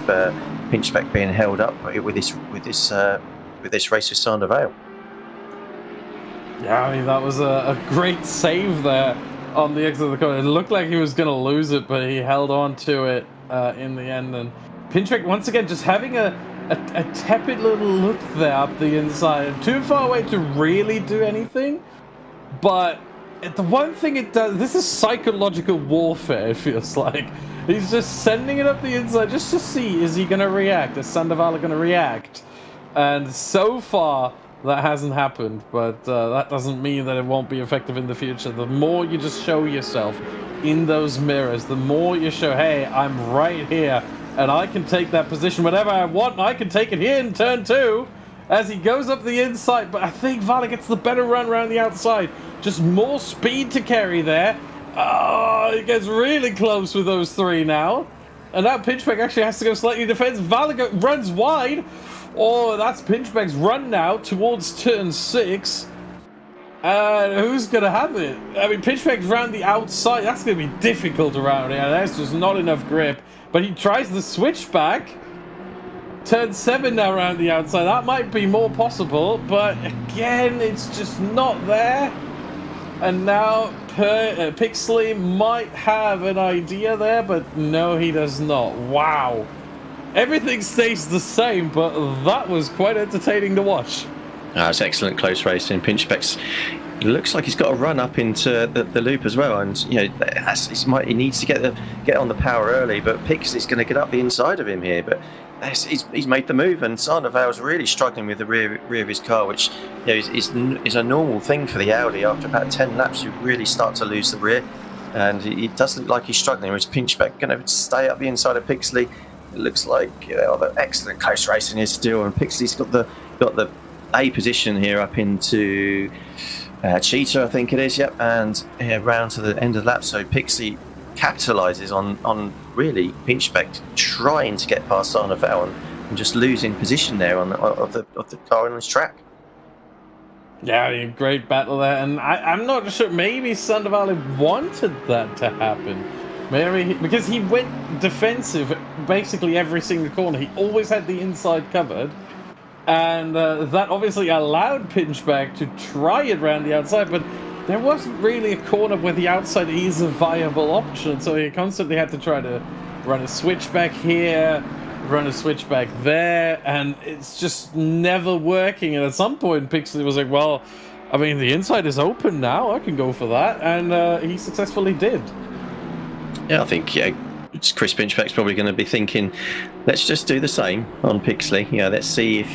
[SPEAKER 2] Pinchback being held up with this race with Sandoval.
[SPEAKER 3] Yeah, I mean, that was a great save there on the exit of the corner. It looked like he was going to lose it, but he held on to it in the end. And Pinchback once again just having a tepid little look there up the inside, too far away to really do anything. But the one thing it does, this is psychological warfare, it feels like. He's just sending it up the inside just to see, is he going to react? Is Sandoval going to react? And so far, that hasn't happened. But that doesn't mean that it won't be effective in the future. The more you just show yourself in those mirrors, the more you show, hey, I'm right here, and I can take that position whenever I want, and I can take it here in turn 2. As he goes up the inside, but I think Vale gets the better run around the outside. Just more speed to carry there. Oh, he gets really close with those 3 now. And now Pinchback actually has to go slightly defensive. Vale runs wide. Oh, that's Pinchback's run now towards turn 6. And who's going to have it? I mean, Pinchback's around the outside. That's going to be difficult around here. There's just not enough grip. But he tries the switchback. Turn 7 now around the outside. That might be more possible, but again, it's just not there. And now Pixley might have an idea there, but no, he does not. Wow. Everything stays the same, but that was quite entertaining to watch.
[SPEAKER 2] It's excellent close racing. Pinchback's looks like he's got a run up into the loop as well, and you know he needs to get on the power early, but Pixley's going to get up the inside of him here, but he's made the move, and Sandoval's really struggling with the rear of his car, which is a normal thing for the Audi. After about 10 laps, you really start to lose the rear, and it does look like he's struggling. Whereas Pinchback going to stay up the inside of Pixley. It looks like the excellent close racing is still, and Pixley's got the A position here up into Cheetah, I think it is, yep, and round to the end of the lap. So Pixley capitalises on really Pinchback trying to get past Sandoval and just losing position there of the car on this track.
[SPEAKER 3] Yeah, great battle there, and I'm not sure. Maybe Sandoval wanted that to happen. Maybe because he went defensive basically every single corner. He always had the inside covered. And that obviously allowed Pinchback to try it around the outside, but there wasn't really a corner where the outside is a viable option, so he constantly had to try to run a switchback here, run a switchback there, and it's just never working. And at some point, Pixley was like, well, I mean, the inside is open now, I can go for that, and he successfully did.
[SPEAKER 2] Yeah, I think, Chris Pinchback's probably going to be thinking, let's just do the same on Pixley. Let's see if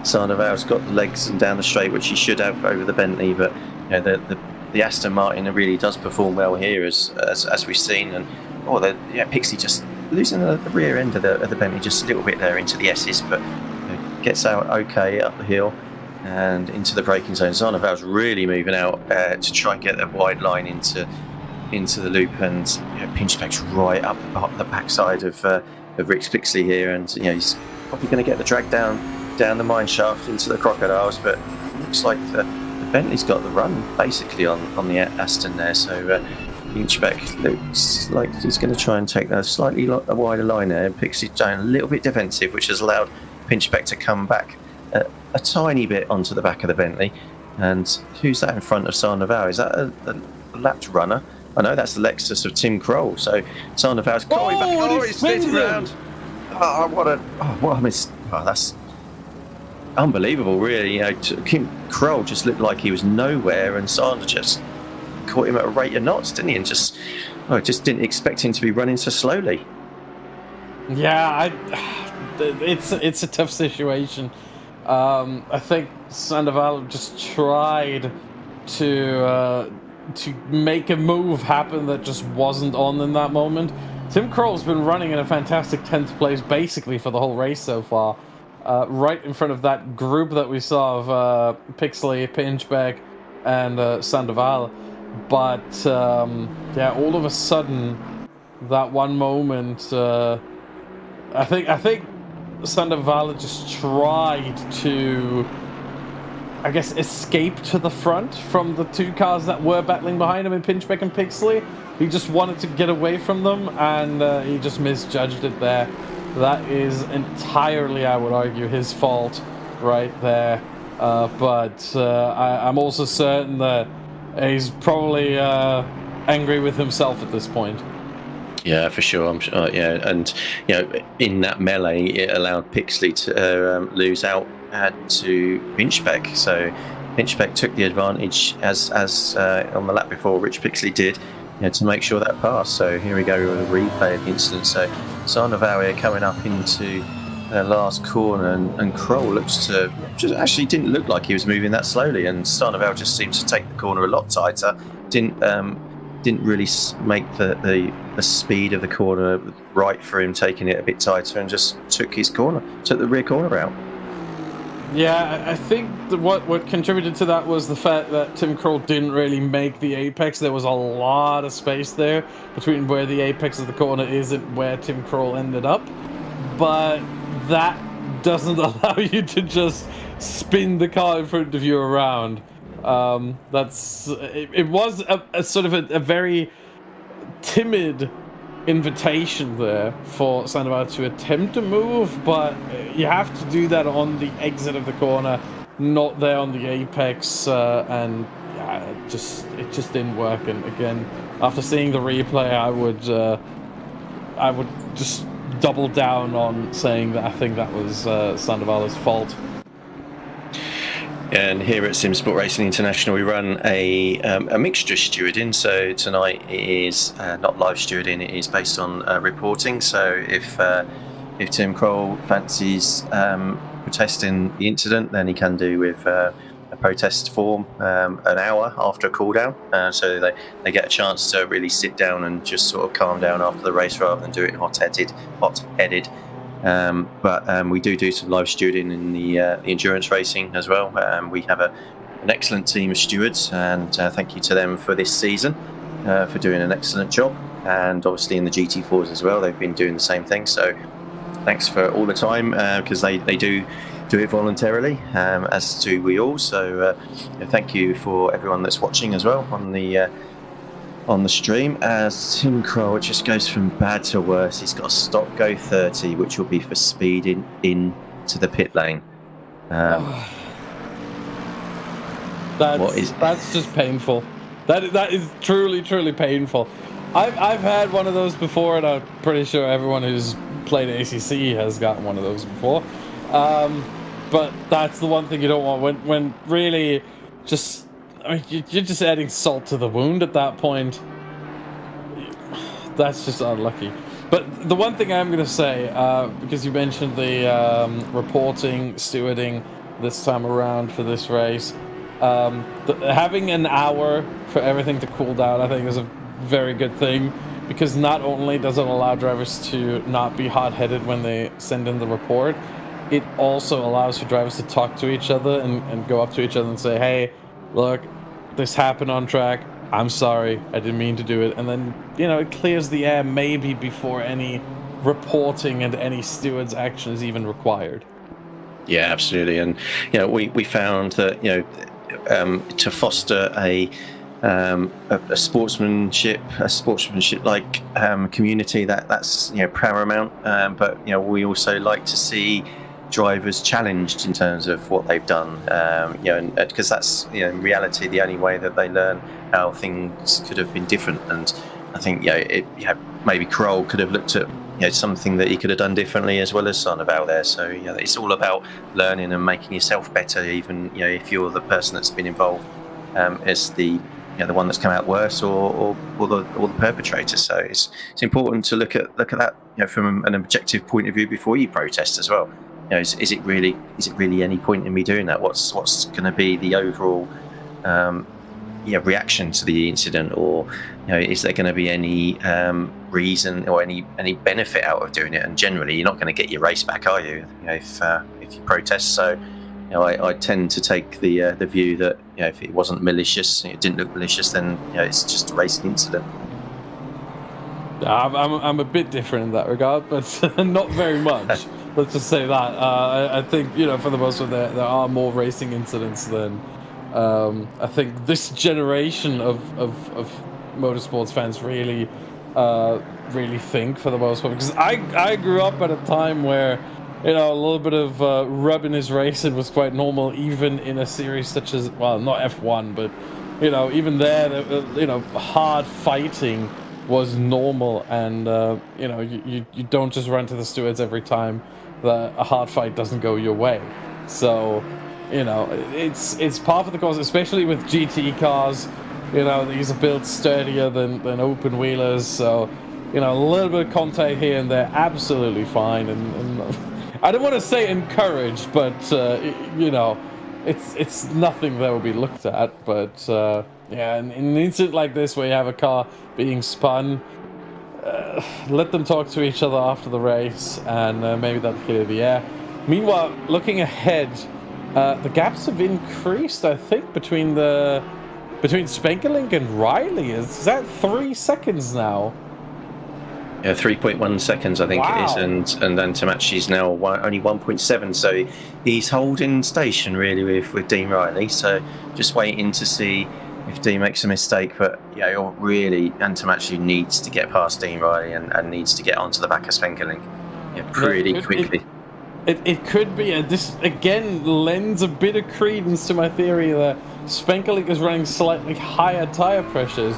[SPEAKER 2] Sandoval's got the legs down the straight, which he should have over the Bentley. But the Aston Martin really does perform well here, as we've seen. And Pixley just losing the rear end of the Bentley just a little bit there into the S's, but gets out okay up the hill and into the braking zone. Sandoval's really moving out to try and get the wide line into the loop, and Pinchback's right up the backside of Rick Pixley here, and he's probably going to get the drag down the mine shaft into the crocodiles, but it looks like the Bentley's got the run basically on the Aston there. So Pinchback looks like he's going to try and take that slightly wider line there, and Pixley's down a little bit defensive, which has allowed Pinchback to come back a tiny bit onto the back of the Bentley. And who's that in front of Sandoval? Is that a lapped runner? I know that's the Lexus of Tim Kroll. So Sandoval's going back. Oh, he's spinning around. Oh, what a miss. Oh, that's unbelievable, really. Tim Kroll just looked like he was nowhere, and Sandra just caught him at a rate of knots, didn't he? And just didn't expect him to be running so slowly.
[SPEAKER 3] Yeah, it's a tough situation. I think Sandoval just tried to to make a move happen that just wasn't on in that moment. Tim Kroll's been running in a fantastic 10th place basically for the whole race so far. Right in front of that group that we saw of Pixley, Pinchbeck, and Sandoval. But yeah, all of a sudden, that one moment, I think Sandoval just tried to, I guess, escape to the front from the two cars that were battling behind him in Pinchbeck and Pixley. He just wanted to get away from them, and he just misjudged it there. That is entirely, I would argue, his fault right there. But I'm also certain that he's probably angry with himself at this point.
[SPEAKER 2] Yeah, for sure. I'm sure. Yeah, and in that melee, it allowed Pixley to lose out to Pinchbeck. So Pinchbeck took the advantage as on the lap before, Rich Pixley did, to make sure that passed. So here we go with a replay of the incident. So Sandoval coming up into the last corner, and Kroll looks to just actually didn't look like he was moving that slowly, and Sandoval just seems to take the corner a lot tighter. Didn't really make the speed of the corner right for him, taking it a bit tighter, and just took the rear corner out.
[SPEAKER 3] Yeah, I think what contributed to that was the fact that Tim Kroll didn't really make the apex. There was a lot of space there between where the apex of the corner is and where Tim Kroll ended up. But that doesn't allow you to just spin the car in front of you around. It was a sort of a very timid invitation there for Sandoval to attempt to move, but you have to do that on the exit of the corner, not there on the apex, and yeah, it just didn't work. And again, after seeing the replay, I would just double down on saying that I think that was Sandoval's fault.
[SPEAKER 2] And here at Simsport Racing International, we run a mixture stewarding. So tonight it is not live stewarding; it is based on reporting. So if Tim Kroll fancies protesting the incident, then he can do with a protest form an hour after a cool down. So they get a chance to really sit down and just sort of calm down after the race, rather than do it hot-headed. But we do some live stewarding in the endurance racing as well. We have an excellent team of stewards, and thank you to them for this season for doing an excellent job. And obviously in the GT4s as well, they've been doing the same thing. So thanks for all the time, because they do it voluntarily, as do we all. So thank you for everyone that's watching as well on the stream. As Tim Kroll just goes from bad to worse. He's got a stop go 30, which will be for speeding into the pit lane.
[SPEAKER 3] That's just painful. That is truly painful. I've had one of those before, and I'm pretty sure everyone who's played ACC has gotten one of those before. But that's the one thing you don't want when really just. I mean, you're just adding salt to the wound at that point. That's just unlucky. But the one thing I'm going to say, because you mentioned the reporting, stewarding this time around for this race, having an hour for everything to cool down, I think is a very good thing, because not only does it allow drivers to not be hot-headed when they send in the report, it also allows for drivers to talk to each other and go up to each other and say, hey, look, this happened on track. I'm sorry, I didn't mean to do it. And then, it clears the air maybe before any reporting and any steward's action is even required.
[SPEAKER 2] Yeah, absolutely. And, we found that, to foster a sportsmanship-like community, that's paramount. But, we also like to see drivers challenged in terms of what they've done, because that's in reality the only way that they learn how things could have been different. And I think maybe Kroll could have looked at something that he could have done differently, as well as Sandoval there. So it's all about learning and making yourself better, even if you're the person that's been involved as the one that's come out worse, or the perpetrator. So it's important to look at that from an objective point of view before you protest as well. Is it really any point in me doing that? What's going to be the overall reaction to the incident, or is there going to be any reason or any benefit out of doing it? And generally, you're not going to get your race back, are you? If you protest. So, I tend to take the view that if it wasn't malicious, it didn't look malicious, then it's just a racing incident.
[SPEAKER 3] I'm a bit different in that regard, but not very much. Let's just say that. I think for the most part there are more racing incidents than I think this generation of motorsports fans really think, for the most part, because I grew up at a time where a little bit of rubbing his racing was quite normal, even in a series such as, well, not F1, but even there, hard fighting was normal, and you don't just run to the stewards every time that a hard fight doesn't go your way. So it's part of the course, especially with GT cars. These are built sturdier than open wheelers, so a little bit of contact here and there, absolutely fine. And I don't want to say encouraged, but it's nothing that will be looked at. But in an incident like this, where you have a car being spun, let them talk to each other after the race, and maybe that'll clear the air. Meanwhile, looking ahead, the gaps have increased, I think, between Spenkelink and Riley. Is that 3 seconds now?
[SPEAKER 2] Yeah, 3.1 seconds, I think it is, and then Tamachi's now only 1.7, so he's holding station really with Dean Riley. So just waiting to see if Dean makes a mistake, but really, Tamachi needs to get past Dean Riley and needs to get onto the back of Spenkelink pretty quickly.
[SPEAKER 3] It could be, this again lends a bit of credence to my theory that Spenkelink is running slightly higher tyre pressures.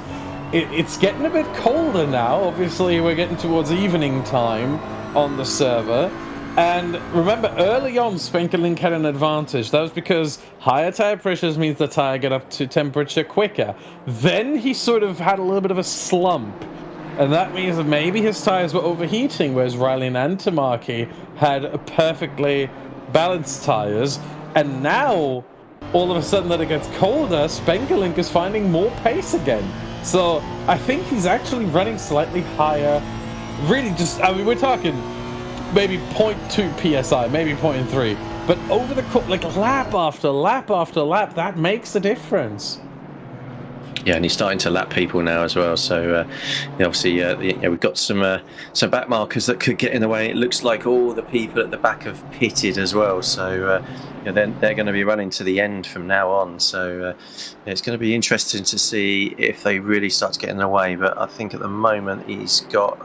[SPEAKER 3] It's getting a bit colder now. Obviously, we're getting towards evening time on the server. And remember, early on, Spenkelink had an advantage. That was because higher tyre pressures means the tyre get up to temperature quicker. Then he sort of had a little bit of a slump. And that means that maybe his tyres were overheating, whereas Riley and Antamaki had perfectly balanced tyres. And now, all of a sudden that it gets colder, Spenkelink is finding more pace again. So I think he's actually running slightly higher. Really just, we're talking maybe 0.2 psi, maybe 0.3. But over the course, like lap after lap after lap, that makes a difference.
[SPEAKER 2] Yeah, and he's starting to lap people now as well. So obviously, we've got some back markers that could get in the way. It looks like all the people at the back have pitted as well. So they're going to be running to the end from now on. So it's going to be interesting to see if they really start to get in the way. But I think at the moment he's got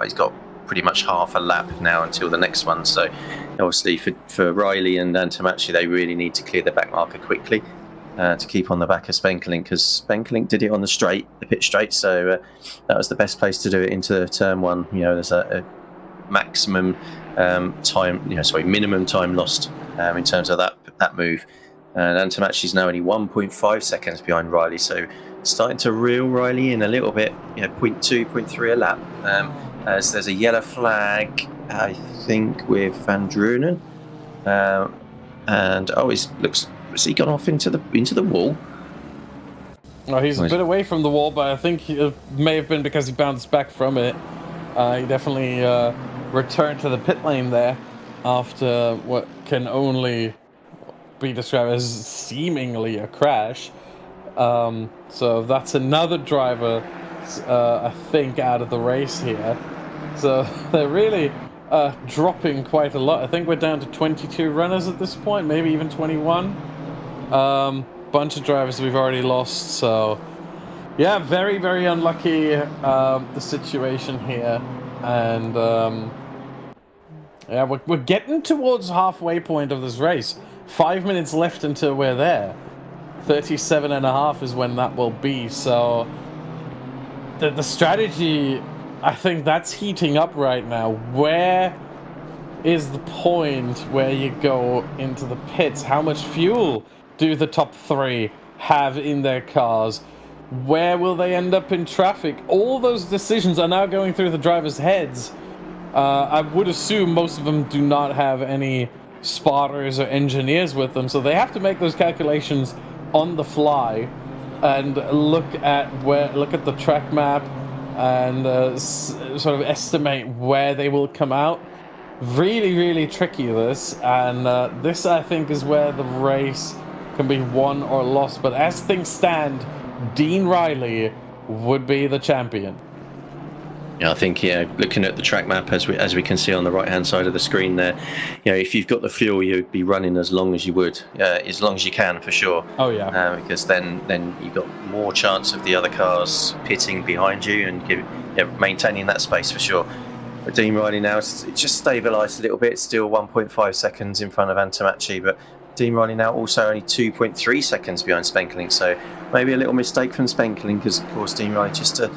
[SPEAKER 2] pretty much half a lap now until the next one. So obviously for Riley and Tamachi, they really need to clear the back marker quickly. To keep on the back of Spenkelink, because Spenkelink did it on the pit straight, so that was the best place to do it into turn one. There's a maximum minimum time lost in terms of that move. And Antamachi's now only 1.5 seconds behind Riley, so starting to reel Riley in a little bit. 0.2, 0.3 a lap. As there's a yellow flag, I think, with Van Drunen, and has he gone off into the wall?
[SPEAKER 3] Oh, he's a bit away from the wall, but I think it may have been because he bounced back from it. He definitely returned to the pit lane there after what can only be described as seemingly a crash. So that's another driver, I think, out of the race here. So they're really dropping quite a lot. I think we're down to 22 runners at this point, maybe even 21. Bunch of drivers we've already lost, so yeah, very, very unlucky, the situation here. And we're getting towards halfway point of this race. 5 minutes left until we're there. 37.5 is when that will be. So the strategy, I think that's heating up right now. Where is the point where you go into the pits? How much fuel do the top three have in their cars? Where will they end up in traffic? All those decisions are now going through the drivers' heads. I would assume most of them do not have any spotters or engineers with them, so they have to make those calculations on the fly. and look at the track map and sort of estimate where they will come out. Really tricky, this, and this I think is where the race can be won or lost. But as things stand, Dean Riley would be the champion.
[SPEAKER 2] Yeah, I think, looking at the track map as we can see on the right hand side of the screen there, if you've got the fuel, you'd be running as long as you would, as long as you can, for sure.
[SPEAKER 3] Oh yeah.
[SPEAKER 2] Because then you've got more chance of the other cars pitting behind you and maintaining that space, for sure. But Dean Riley now, it's just stabilised a little bit, still 1.5 seconds in front of Antamachi, but Dean Riley now also only 2.3 seconds behind Spenkeling, so maybe a little mistake from Spenkeling, because of course Dean Riley just to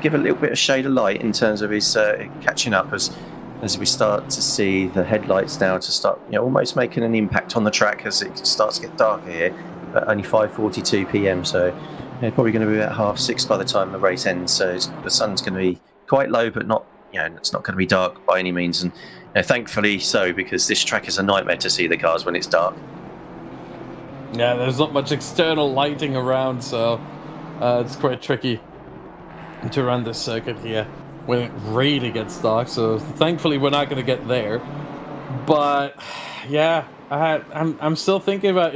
[SPEAKER 2] give a little bit of shade of light in terms of his catching up as we start to see the headlights now to start almost making an impact on the track as it starts to get darker here at only 5:42 p.m. So probably going to be about 6:30 by the time the race ends, so the sun's going to be quite low, but not it's not going to be dark by any means, and thankfully so, because this track is a nightmare to see the cars when it's dark.
[SPEAKER 3] Yeah, there's not much external lighting around, so it's quite tricky to run this circuit here when it really gets dark. So thankfully we're not going to get there. But yeah, I'm still thinking about,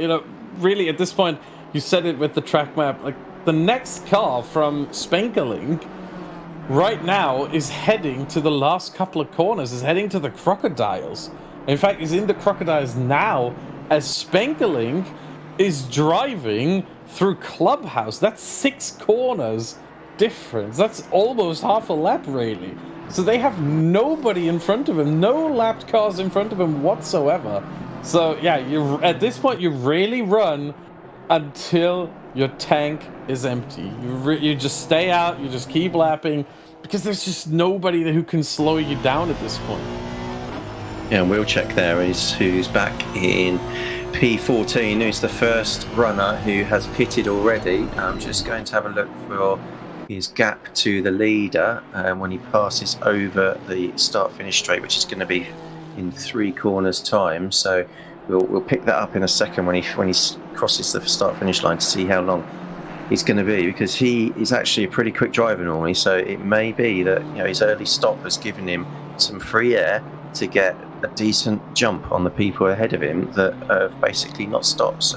[SPEAKER 3] really at this point, you said it with the track map, like the next car from Spenkeling right now is heading to the last couple of corners, is heading to the Crocodiles. In fact, is in the Crocodiles now as Spenkeling is driving through Clubhouse. That's 6 corners difference. That's almost half a lap, really. So they have nobody in front of him, no lapped cars in front of him whatsoever. So yeah, at this point you really run until your tank is empty. You just stay out, you just keep lapping, because there's just nobody who can slow you down at this point.
[SPEAKER 2] Yeah, and Wilczek there who's back in P14, who's the first runner who has pitted already. I'm just going to have a look for his gap to the leader when he passes over the start-finish straight, which is going to be in 3 corners time. So we'll pick that up in a second when he crosses the start-finish line to see how long he's going to be, because he is actually a pretty quick driver normally. So it may be that his early stop has given him some free air to get a decent jump on the people ahead of him that have basically not stopped.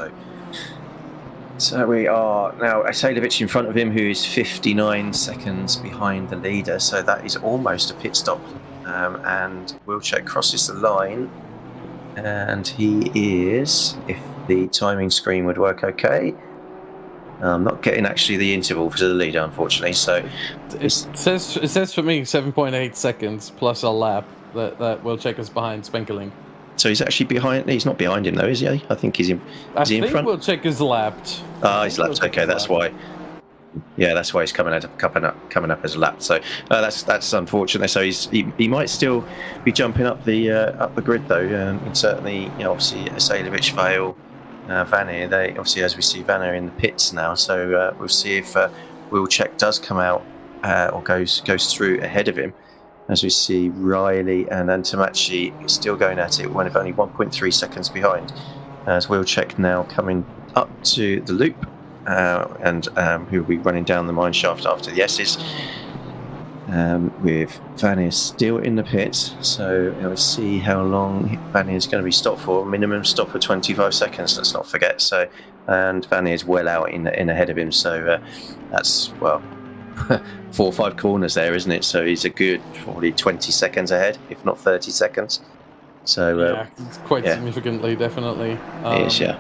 [SPEAKER 2] So we are now Asailovic in front of him, who is 59 seconds behind the leader. So that is almost a pit stop. And Wilczek crosses the line. And he is, if the timing screen would work okay, I'm not getting actually the interval for the leader, unfortunately. So
[SPEAKER 3] it says for me 7.8 seconds plus a lap that Wilczek is behind Spenkeling.
[SPEAKER 2] So he's actually behind. He's not behind him though, is he? I think he's in. Is he in front?
[SPEAKER 3] Wilczek is lapped.
[SPEAKER 2] He's lapped. Okay, that's why. Yeah, that's why he's coming up as lapped. So that's unfortunate. So he might still be jumping up the grid though. And certainly, obviously Asailovic, Vale, Vanier. They obviously, as we see Vanier in the pits now. So we'll see if Wilczek does come out or goes through ahead of him. As we see Riley and Antamachi still going at it, with only 1.3 seconds behind. As Wilczek now coming up to the loop, and who will be running down the mine shaft after the S's, with Vanier still in the pits. So we'll see how long Vanier is going to be stopped for. Minimum stop of 25 seconds, let's not forget. So, and Vanier is well out in ahead of him. So that's, well, 4 or 5 corners there, isn't it? So he's a good probably 20 seconds ahead, if not 30 seconds. So
[SPEAKER 3] yeah, it's quite significantly, definitely.
[SPEAKER 2] It is, yeah.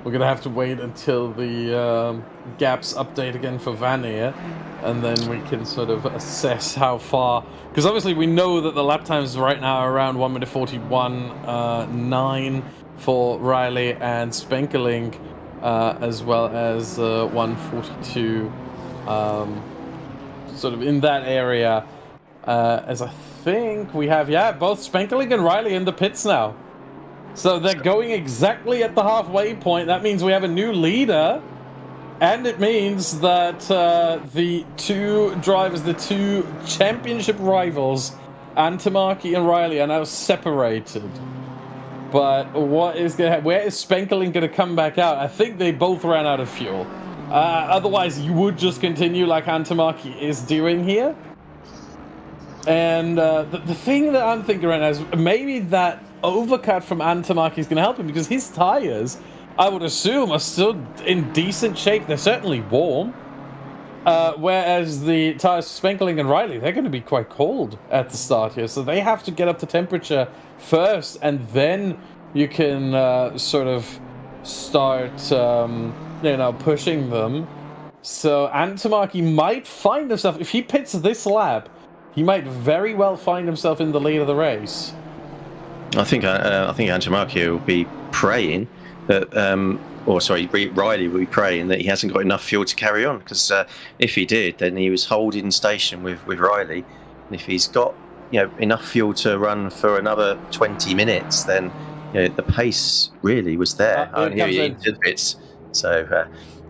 [SPEAKER 3] We're gonna have to wait until the gaps update again for Vanier, and then we can sort of assess how far. Because obviously we know that the lap times right now are around 1 minute 41.9 for Riley and Spenkeling, as well as 1:42, sort of in that area. As I think we have, both Spenkeling and Riley in the pits now. So they're going exactly at the halfway point. That means we have a new leader, and it means that the 2 drivers, the 2 championship rivals, Antamaki and Riley, are now separated. But what is where is Spenkeling going to come back out? I think they both ran out of fuel. Otherwise, you would just continue like Antamaki is doing here. And the thing that I'm thinking right now is maybe that overcut from Antamaki is going to help him, because his tires, I would assume, are still in decent shape. They're certainly warm. Whereas the tires for Spenkeling and Riley, they're going to be quite cold at the start here. So they have to get up to temperature first, and then you can sort of start, pushing them. So Antamaki might find himself, if he pits this lap, he might very well find himself in the lead of the race.
[SPEAKER 2] I think Antamaki will be praying that, Riley will be praying that he hasn't got enough fuel to carry on, because if he did, then he was holding station with Riley, and if he's got enough fuel to run for another 20 minutes, then the pace really was there.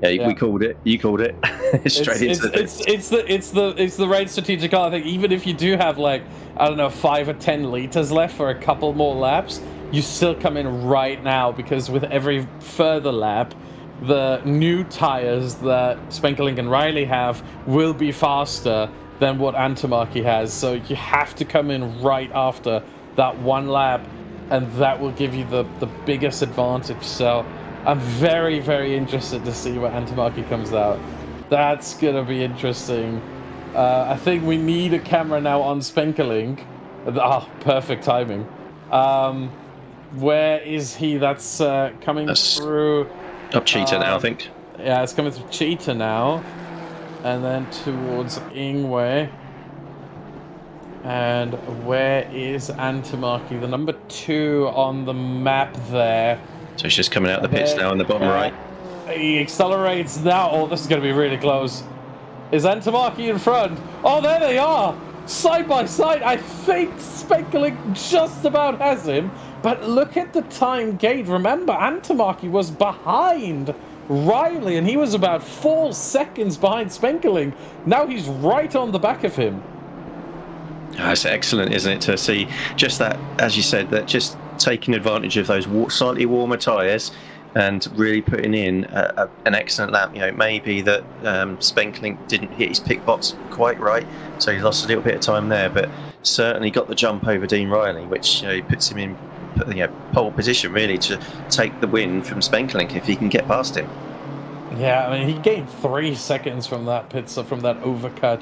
[SPEAKER 2] We called it. You called it.
[SPEAKER 3] It's the right strategic call. I think even if you do have 5 or 10 liters left for a couple more laps, you still come in right now, because with every further lap, the new tires that Spenkeling and Riley have will be faster than what Antamaki has. So you have to come in right after that one lap, and that will give you the biggest advantage. So I'm very, very interested to see where Antamaki comes out. That's going to be interesting. I think we need a camera now on Spenkeling. Perfect timing. Where is he? That's coming through...
[SPEAKER 2] Up Cheetah now, I think.
[SPEAKER 3] Yeah, it's coming through Cheetah now. And then towards Ingwe. And where is Antamaki? The number 2 on the map there.
[SPEAKER 2] So he's just coming out of the pits now on the bottom right.
[SPEAKER 3] He accelerates now. Oh, this is going to be really close. Is Antamaki in front? Oh, there they are! Side by side. I think Spenkeling just about has him. But look at the time gauge. Remember, Antamaki was behind Riley, and he was about 4 seconds behind Spenkeling. Now he's right on the back of him.
[SPEAKER 2] It's excellent, isn't it, to see just that, as you said, that just taking advantage of those slightly warmer tyres and really putting in an excellent lap. It may be that Spenkeling didn't hit his pick box quite right, so he lost a little bit of time there, but certainly got the jump over Dean Riley, which puts him in pole position really to take the win from Spenkeling if he can get past him.
[SPEAKER 3] Yeah, I mean, he gained 3 seconds from that from that overcut.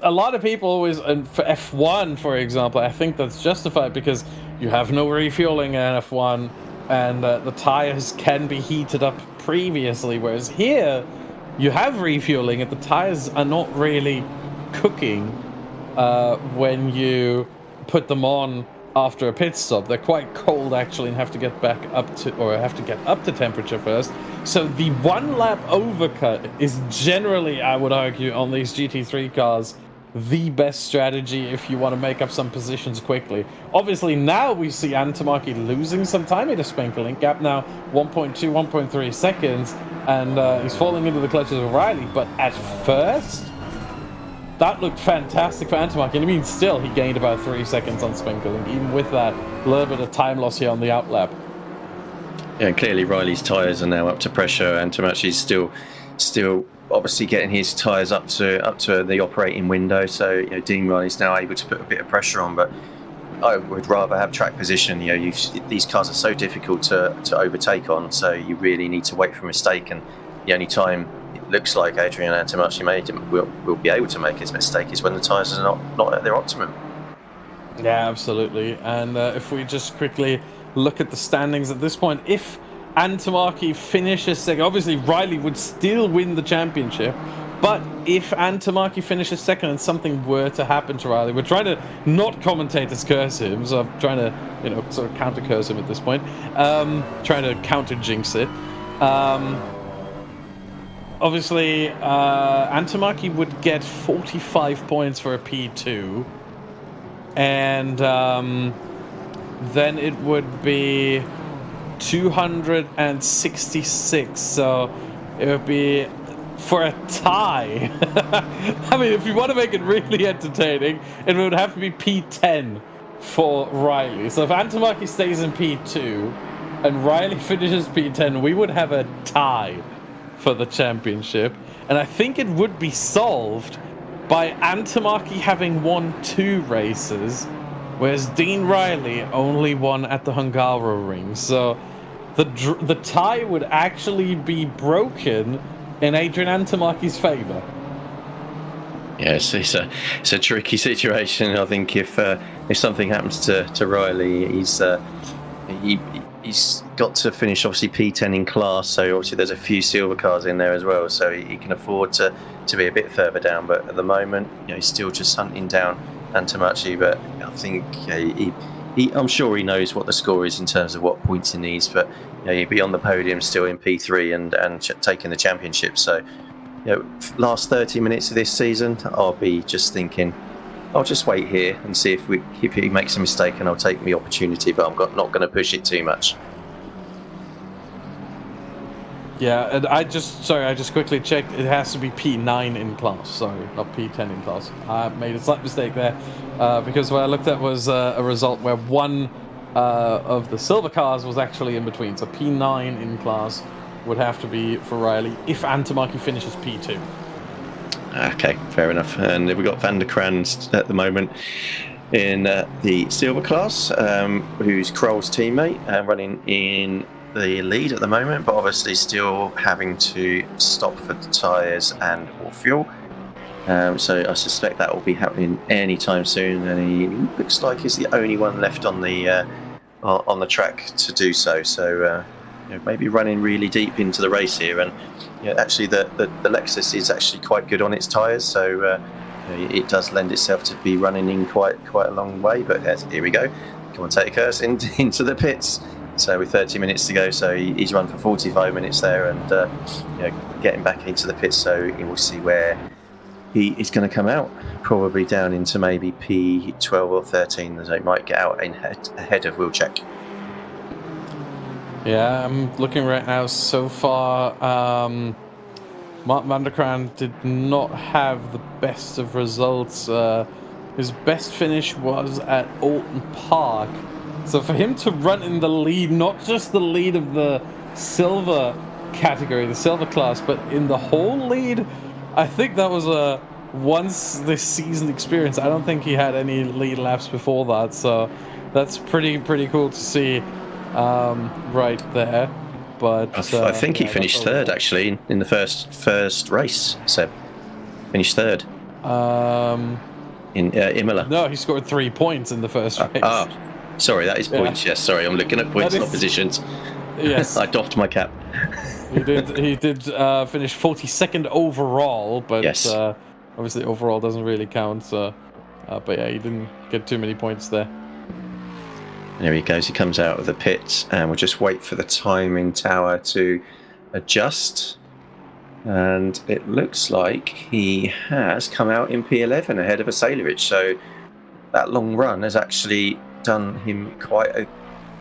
[SPEAKER 3] A lot of people always, and for F1, for example, I think that's justified because you have no refueling in F1, and the tires can be heated up previously, whereas here you have refueling and the tires are not really cooking when you put them on after a pit stop. They're quite cold actually, and have to get back up to temperature first. So the 1 lap overcut is generally, I would argue, on these GT3 cars, the best strategy if you want to make up some positions quickly. Obviously now we see Antamaki losing some time in a Spenkeling gap now, 1.2, 1.3 seconds, and he's falling into the clutches of Riley. But at first, that looked fantastic for Antamaki. And I mean, still, he gained about 3 seconds on Spenkeling, even with that little bit of time loss here on the outlap.
[SPEAKER 2] Yeah, clearly Riley's tyres are now up to pressure, and Tamachi's still obviously getting his tyres up to the operating window. So Dean Riley's now able to put a bit of pressure on, but I would rather have track position. These cars are so difficult to overtake on, so you really need to wait for a mistake, and the only time it looks like Adrian Antamaki will be able to make his mistake is when the tyres are not at their optimum.
[SPEAKER 3] Yeah, absolutely. And if we just quickly look at the standings at this point, if Antamaki finishes second, obviously Riley would still win the championship, but if Antamaki finishes second and something were to happen to Riley, we're trying to not commentators curse him, so I'm trying to sort of counter curse him at this point, trying to counter jinx it. Obviously Antamaki would get 45 points for a P2, and then it would be 266, so it would be for a tie. I mean, if you want to make it really entertaining, it would have to be P10 for Riley. So if Antamaki stays in P2 and Riley finishes P10, we would have a tie for the championship. And I think it would be solved by Antamaki having won 2 races, whereas Dean Riley only won at the Hungaroring. So the tie would actually be broken in Adrian Antamaki's favour.
[SPEAKER 2] Yes, it's a tricky situation. I think if something happens to Riley, he's got to finish obviously P10 in class. So obviously there's a few silver cars in there as well. So he can afford to be a bit further down. But at the moment, he's still just hunting down Antamaki. But I think I'm sure he knows what the score is in terms of what points he needs. But he'd be on the podium still in P3 and taking the championship. So. Last 30 minutes of this season, I'll be just thinking, I'll just wait here and see if he makes a mistake, and I'll take the opportunity. But I'm not going to push it too much.
[SPEAKER 3] Yeah, and I just quickly checked. It has to be P9 in class. Sorry, not P10 in class. I made a slight mistake there because what I looked at was a result where one of the silver cars was actually in between. So P9 in class would have to be for Riley if Antamaki finishes P2.
[SPEAKER 2] Okay, fair enough. And we've got Van der Krans at the moment in the silver class, who's Kroll's teammate, running in the lead at the moment, but obviously still having to stop for the tyres and or fuel. So I suspect that will be happening anytime soon, and he looks like he's the only one left on the track to do so. So maybe running really deep into the race here, and actually the Lexus is actually quite good on its tyres, so it does lend itself to be running in quite a long way. But here we go. Come on, take us into the pits. So with 30 minutes to go, so he's run for 45 minutes there, and getting back into the pits. So we'll see where he is going to come out. Probably down into maybe P12 or 13, as he might get out ahead of Wilczek.
[SPEAKER 3] Yeah, I'm looking right now. So far, Mark van der Kraan did not have the best of results. His best finish was at Oulton Park. So for him to run in the lead, not just the lead of the silver category, the silver class, but in the whole lead, I think that was a once this season experience. I don't think he had any lead laps before that, so that's pretty cool to see. Right there, but
[SPEAKER 2] I think he finished third actually in the first race. Seb finished third. In Imola.
[SPEAKER 3] No, he scored 3 points in the first race.
[SPEAKER 2] Sorry, that is points. Yes, sorry, I'm looking at points, not positions. Yes, I doffed my cap.
[SPEAKER 3] He did finish 42nd overall, but
[SPEAKER 2] yes.
[SPEAKER 3] Obviously overall doesn't really count. So, but yeah, he didn't get too many points there.
[SPEAKER 2] There he goes. He comes out of the pits, and we'll just wait for the timing tower to adjust. And it looks like he has come out in P11 ahead of a Sailovich. So that long run has actually done him quite a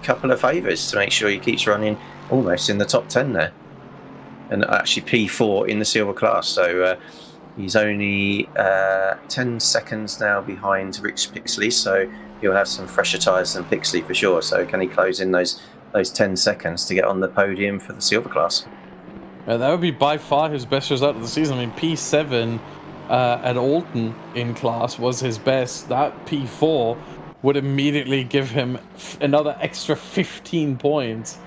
[SPEAKER 2] couple of favours to make sure he keeps running almost in the top 10 there. And actually P4 in the silver class. So he's only 10 seconds now behind Rich Pixley. So he'll have some fresher tyres than Pixley for sure. So can he close in those 10 seconds to get on the podium for the silver class?
[SPEAKER 3] That would be by far his best result of the season. I mean, P7 at Oulton in class was his best. That P4 would immediately give him another extra 15 points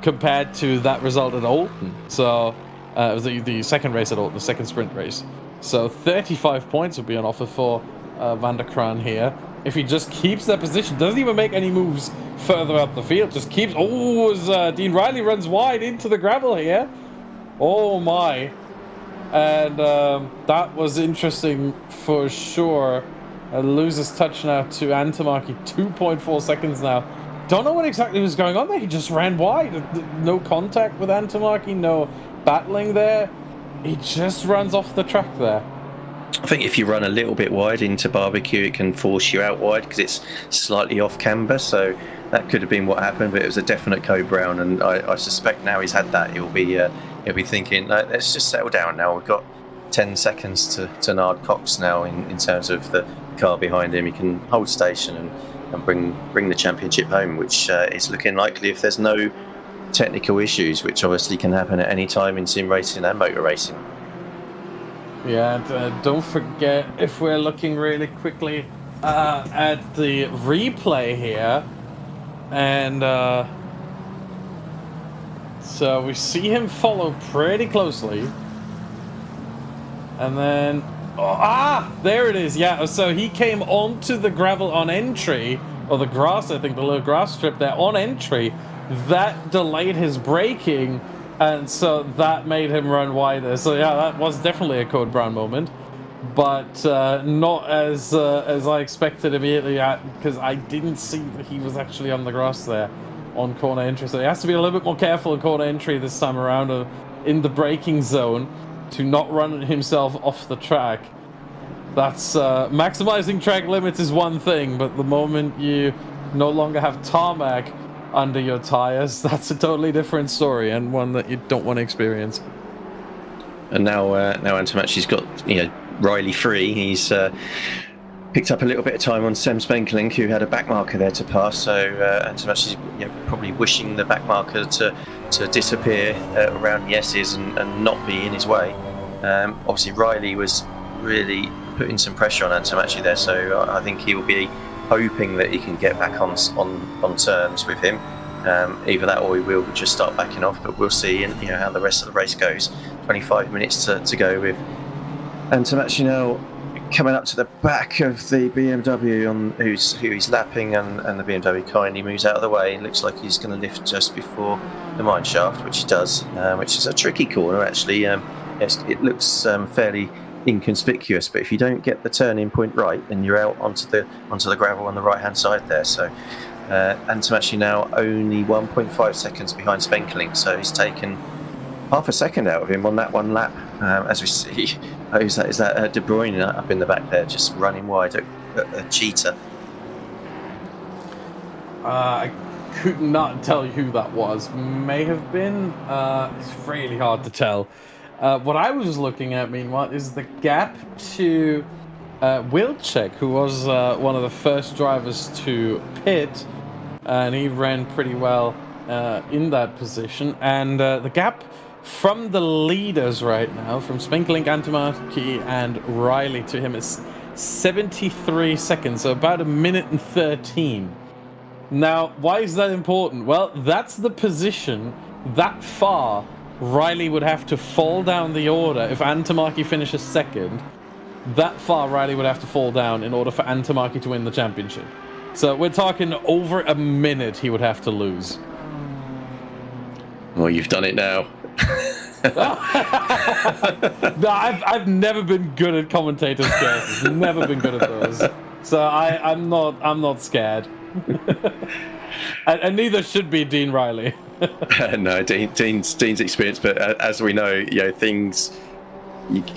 [SPEAKER 3] compared to that result at Oulton. So it was the second race at Oulton, the second sprint race. So 35 points would be on offer for Van der Kraan here. If he just keeps that position, doesn't even make any moves further up the field, just keeps... Oh, as Dean Riley runs wide into the gravel here. Oh my. And that was interesting for sure. Loses touch now to Antamaki, 2.4 seconds now. Don't know what exactly was going on there. He just ran wide. No contact with Antamaki, no battling there. He just runs off the track there.
[SPEAKER 2] I think if you run a little bit wide into barbecue, it can force you out wide because it's slightly off camber. So that could have been what happened, but it was a definite code brown. And I suspect now he's had that, he'll be thinking, no, let's just settle down now. We've got 10 seconds to nard Cox now in terms of the car behind him. He can hold station and and bring the championship home, which is looking likely if there's no technical issues, which obviously can happen at any time in sim racing and motor racing.
[SPEAKER 3] Yeah, and don't forget, if we're looking really quickly at the replay here, and so we see him follow pretty closely, and then there it is. Yeah, so he came onto the gravel on entry, or the grass, I think, the little grass strip there on entry. That delayed his braking, and so that made him run wider. So yeah, that was definitely a Code Brown moment, but not as I expected immediately, because I didn't see that he was actually on the grass there on corner entry. So he has to be a little bit more careful in corner entry this time around, in the braking zone, to not run himself off the track. That's maximizing track limits is one thing, but the moment you no longer have tarmac under your tires, that's a totally different story, and one that you don't want to experience.
[SPEAKER 2] And now Antomachi's got Riley free. He's picked up a little bit of time on Sam Spenkelink, who had a back marker there to pass. So Antomachi's probably wishing the back marker to disappear around the S's and not be in his way. Obviously Riley was really putting some pressure on Antomachi there, so I think he will be hoping that he can get back on terms with him. Either that or he will just start backing off, but we'll see how the rest of the race goes. 25 minutes to go with Antomachi now coming up to the back of the BMW who he's lapping, and the BMW kindly moves out of the way. It looks like he's going to lift just before the mine shaft, which he does, which is a tricky corner actually. It looks fairly inconspicuous, but if you don't get the turning point right, then you're out onto the gravel on the right hand side there. So Antomachi now only 1.5 seconds behind Spenkelink, so he's taken half a second out of him on that one lap. As we see, is that De Bruyne up in the back there, just running wide at Cheetah.
[SPEAKER 3] I could not tell you who that was. May have been. It's really hard to tell. What I was looking at, meanwhile, is the gap to Wilczek, who was one of the first drivers to pit, and he ran pretty well in that position. And the gap from the leaders right now, from Spenkelink, Antomachi, and Riley to him, is 73 seconds, so about 1 minute and 13. Now, why is that important? Well, that's the position that far Riley would have to fall down the order. If Antomachi finishes second, that far Riley would have to fall down in order for Antomachi to win the championship. So we're talking over 1 minute he would have to lose.
[SPEAKER 2] Well, you've done it now.
[SPEAKER 3] No, I've never been good at commentators' guesses. Never been good at those. So I'm not scared. And neither should be Dean Riley.
[SPEAKER 2] No, Dean's experienced, but as we know, things,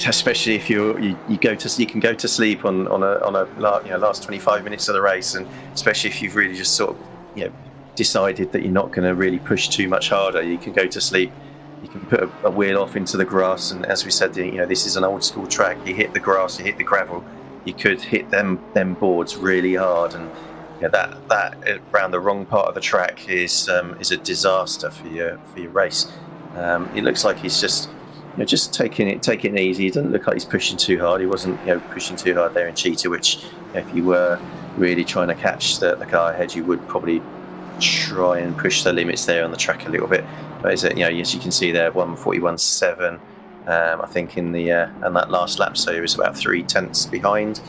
[SPEAKER 2] especially if you can go to sleep on a last 25 minutes of the race, and especially if you've really just sort of decided that you're not going to really push too much harder, you can go to sleep. You can put a wheel off into the grass, and as we said, this is an old school track. You hit the grass, you hit the gravel, you could hit them boards really hard, and that around the wrong part of the track is a disaster for your race. It looks like he's just taking it easy. He doesn't look like he's pushing too hard. He wasn't pushing too hard there in Cheetah, which if you were really trying to catch the car ahead, you would probably try and push the limits there on the track a little bit. But as you can see there, 1:41.7, I think in that last lap, so he was about 0.3 behind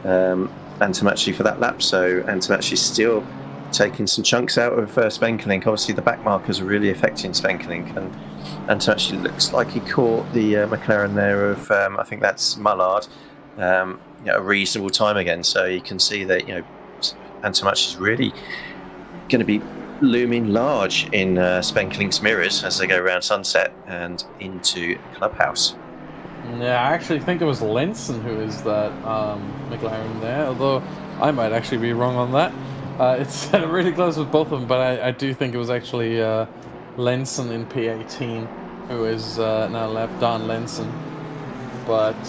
[SPEAKER 2] Antomachi for that lap. So Antomachi's still taking some chunks out of Spenkelink. Obviously the back markers are really affecting Spenkelink, and Antomachi looks like he caught the McLaren there of I think that's Mullard, a reasonable time again. So you can see that Antomachi's really going to be looming large in Spenkelink's mirrors as they go around Sunset and into Clubhouse.
[SPEAKER 3] Yeah, I actually think it was Lenson who is that McLaren there, although I might actually be wrong on that. It's really close with both of them, but I do think it was actually Lenson in P18 who is now left, Dan Lenson. But,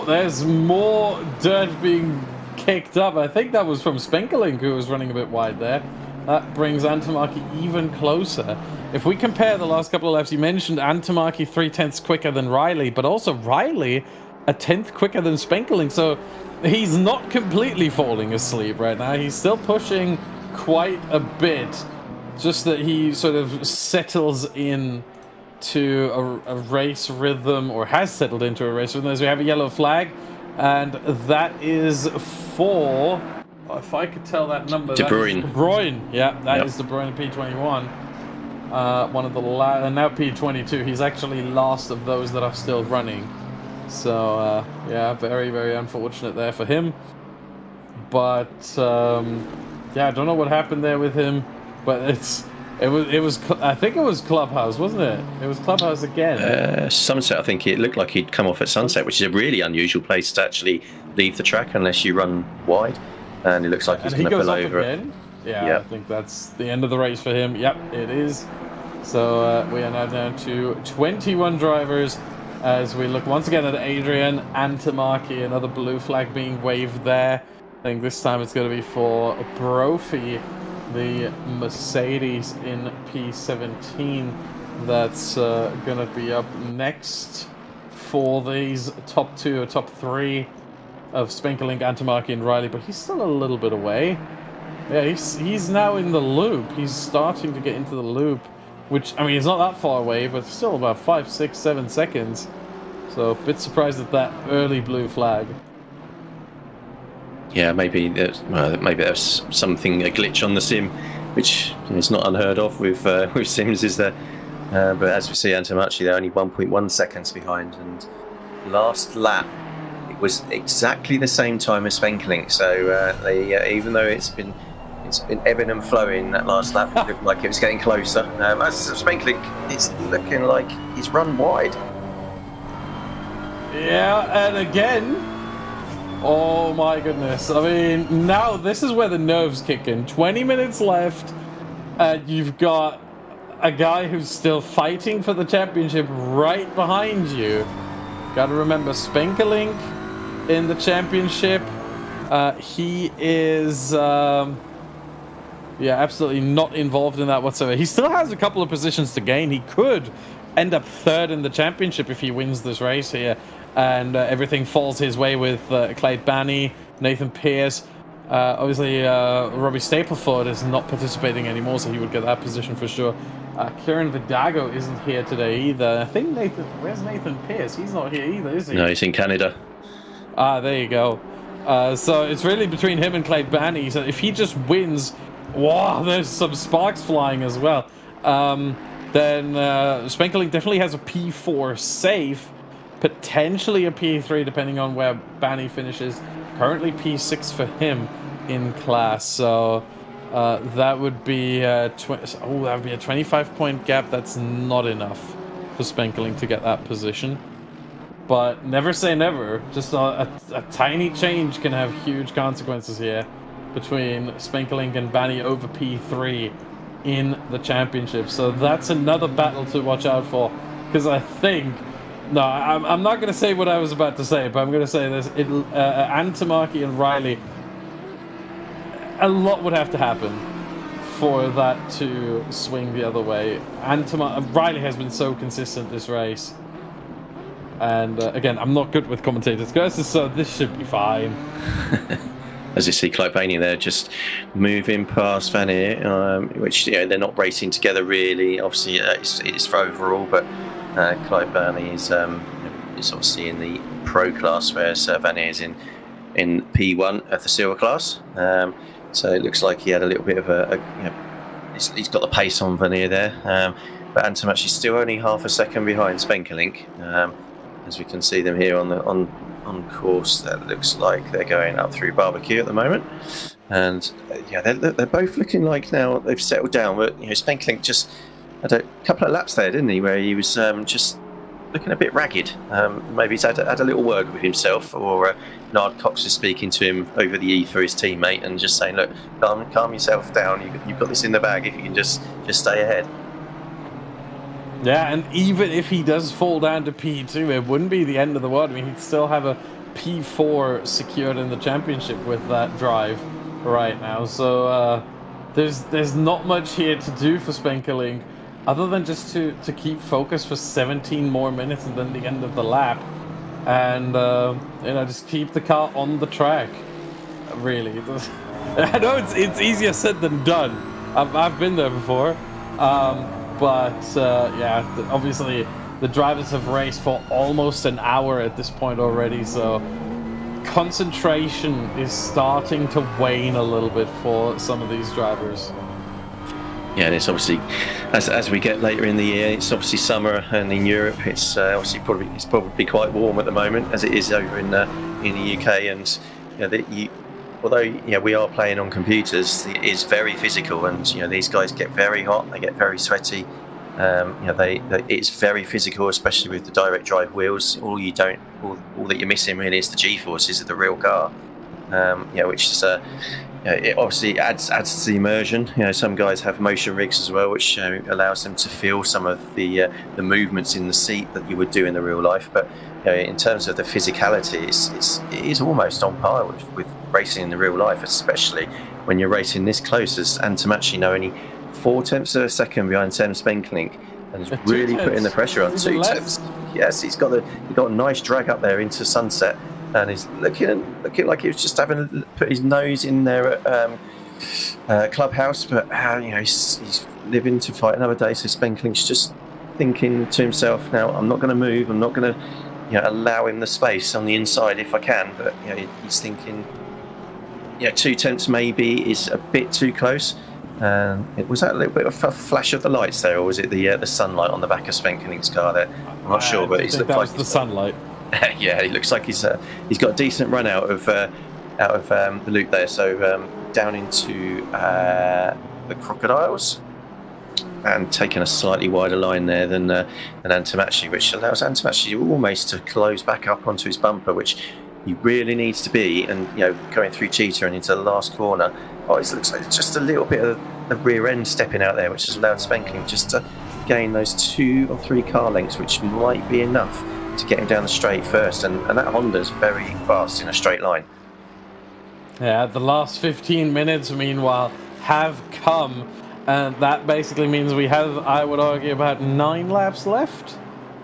[SPEAKER 3] there's more dirt being kicked up. I think that was from Spenkelink, who was running a bit wide there. That brings Antamaki even closer. If we compare the last couple of laps, you mentioned Antamaki 0.3 quicker than Riley, but also Riley a 10th quicker than Spenkelink. So he's not completely falling asleep right now. He's still pushing quite a bit. Just that he sort of settles in to a race rhythm, or has settled into a race rhythm, as we have a yellow flag. And that is for, if I could tell that number,
[SPEAKER 2] De Bruyne.
[SPEAKER 3] De Bruyne. Yeah, that is De Bruyne P21. One of the and now P22. He's actually last of those that are still running. So yeah, very, very unfortunate there for him. But yeah, I don't know what happened there with him, but it was I think it was Clubhouse, wasn't it? It was Clubhouse again.
[SPEAKER 2] Sunset, I think it looked like he'd come off at Sunset, which is a really unusual place to actually leave the track unless you run wide. And it looks like he's going to pull over
[SPEAKER 3] again. Yeah, I think that's the end of the race for him. Yep, it is. So we are now down to 21 drivers as we look once again at Adrian, Antamaki, another blue flag being waved there. I think this time it's going to be for Brophy, the Mercedes in P17. That's going to be up next for these top two or top three of Spenkelink, Antamaki, and Riley, but he's still a little bit away. Yeah, he's now in the loop. He's starting to get into the loop, which, I mean, he's not that far away, but still about 5, 6, 7 seconds. So a bit surprised at that early blue flag.
[SPEAKER 2] Yeah, maybe there's something, a glitch on the sim, which is not unheard of with sims, is there? But as we see, Antamaki, they're only 1.1 seconds behind, and last lap it was exactly the same time as Spenkelink. So they, even though it's been ebbing and flowing, that last lap it looked like it was getting closer. As Spenkelink, it's looking like he's run wide. Yeah, and again,
[SPEAKER 3] oh my goodness. I mean, now this is where the nerves kick in. 20 minutes left, and you've got a guy who's still fighting for the championship right behind you. Gotta remember, Spenkelink in the championship, he is yeah, absolutely not involved in that whatsoever. He still has a couple of positions to gain. He could end up third in the championship if he wins this race here, and everything falls his way with Clyde Banney, Nathan Pierce. Obviously, Robbie Stapleford is not participating anymore, so he would get that position for sure. Kieran Vidago isn't here today either. I think where's Nathan Pierce? He's not here either, is he?
[SPEAKER 2] No, he's in Canada.
[SPEAKER 3] Ah, there you go. So it's really between him and Clyde Banney. So if he just wins, wow, there's some sparks flying as well. Then Spenkelink definitely has a P4 safe, potentially a P3 depending on where Banney finishes. Currently P6 for him in class. So that would be that would be a 25-point gap. That's not enough for Spenkelink to get that position. But never say never. Just a tiny change can have huge consequences here between Spenkelink and Banney over P3 in the championship. So that's another battle to watch out for. Because I think... No, I'm not going to say what I was about to say, but I'm going to say this. Antamaki and Riley, a lot would have to happen for that to swing the other way. Riley has been so consistent this race. And again, I'm not good with commentators, guys, so this should be fine.
[SPEAKER 2] As you see, Clyde Banney there just moving past Van Eer, which they're not racing together really. Obviously, it's for overall, but Clyde Banney is obviously in the pro class, whereas Van Eer is in P1 of the silver class. So it looks like he had a little bit of he's got the pace on Van Eer there. But Antamaki is still only half a second behind Spenkelink. As we can see them here on course, that looks like they're going up through Barbecue at the moment, and yeah, they're both looking like now they've settled down. But Spenkelink just had a couple of laps there, didn't he, where he was just looking a bit ragged. Maybe he's had a little word with himself, or Nard Cox is speaking to him over the ether, his teammate, and just saying, "Look, calm yourself down. You've got this in the bag. If you can just stay ahead." Yeah,
[SPEAKER 3] and even if he does fall down to P2, it wouldn't be the end of the world. I mean, he'd still have a P4 secured in the championship with that drive right now. So there's not much here to do for Spenkeling, other than just to keep focus for 17 more minutes and then the end of the lap, and just keep the car on the track. Really, I know it's easier said than done. I've been there before, but obviously the drivers have raced for almost an hour at this point already, so concentration is starting to wane a little bit for some of these drivers.
[SPEAKER 2] Yeah, and it's obviously as we get later in the year, it's obviously summer, and in Europe it's obviously probably quite warm at the moment, as it is over in the UK. And although we are playing on computers, it is very physical, and these guys get very hot, they get very sweaty. It's very physical, especially with the direct drive wheels. All that you're missing really is the G-forces of the real car, which is it obviously adds to the immersion. Some guys have motion rigs as well, which allows them to feel some of the movements in the seat that you would do in the real life. But in terms of the physicality, it is almost on par with racing in the real life, especially when you're racing this close, as Antamachi only 0.4 of a second behind Tim Spenkeling, and is really putting the pressure on. 2/10. Yes, he's got a nice drag up there into Sunset, and he's looking like he was just having put his nose in there at Clubhouse, but he's living to fight another day. So Spenkeling's just thinking to himself, now I'm not going to move, I'm not going to allow him the space on the inside if I can, but he's thinking 0.2 maybe is a bit too close. Was that a little bit of a flash of the lights there, or was it the sunlight on the back of Spenkeling's car there? I'm not sure, but
[SPEAKER 3] that was the sunlight.
[SPEAKER 2] Yeah, he looks like he's got a decent run out of the loop there. So down into the Crocodiles, and taking a slightly wider line there than Antamachi, which allows Antamachi almost to close back up onto his bumper, which he really needs to be. And going through Cheetah and into the last corner, it looks like just a little bit of the rear end stepping out there, which has allowed Spenkeling just to gain those 2 or 3 car lengths, which might be enough to get him down the straight first. And that Honda's very fast in a straight line.
[SPEAKER 3] Yeah, the last 15 minutes, meanwhile, have come, and that basically means we have, I would argue, about 9 laps left.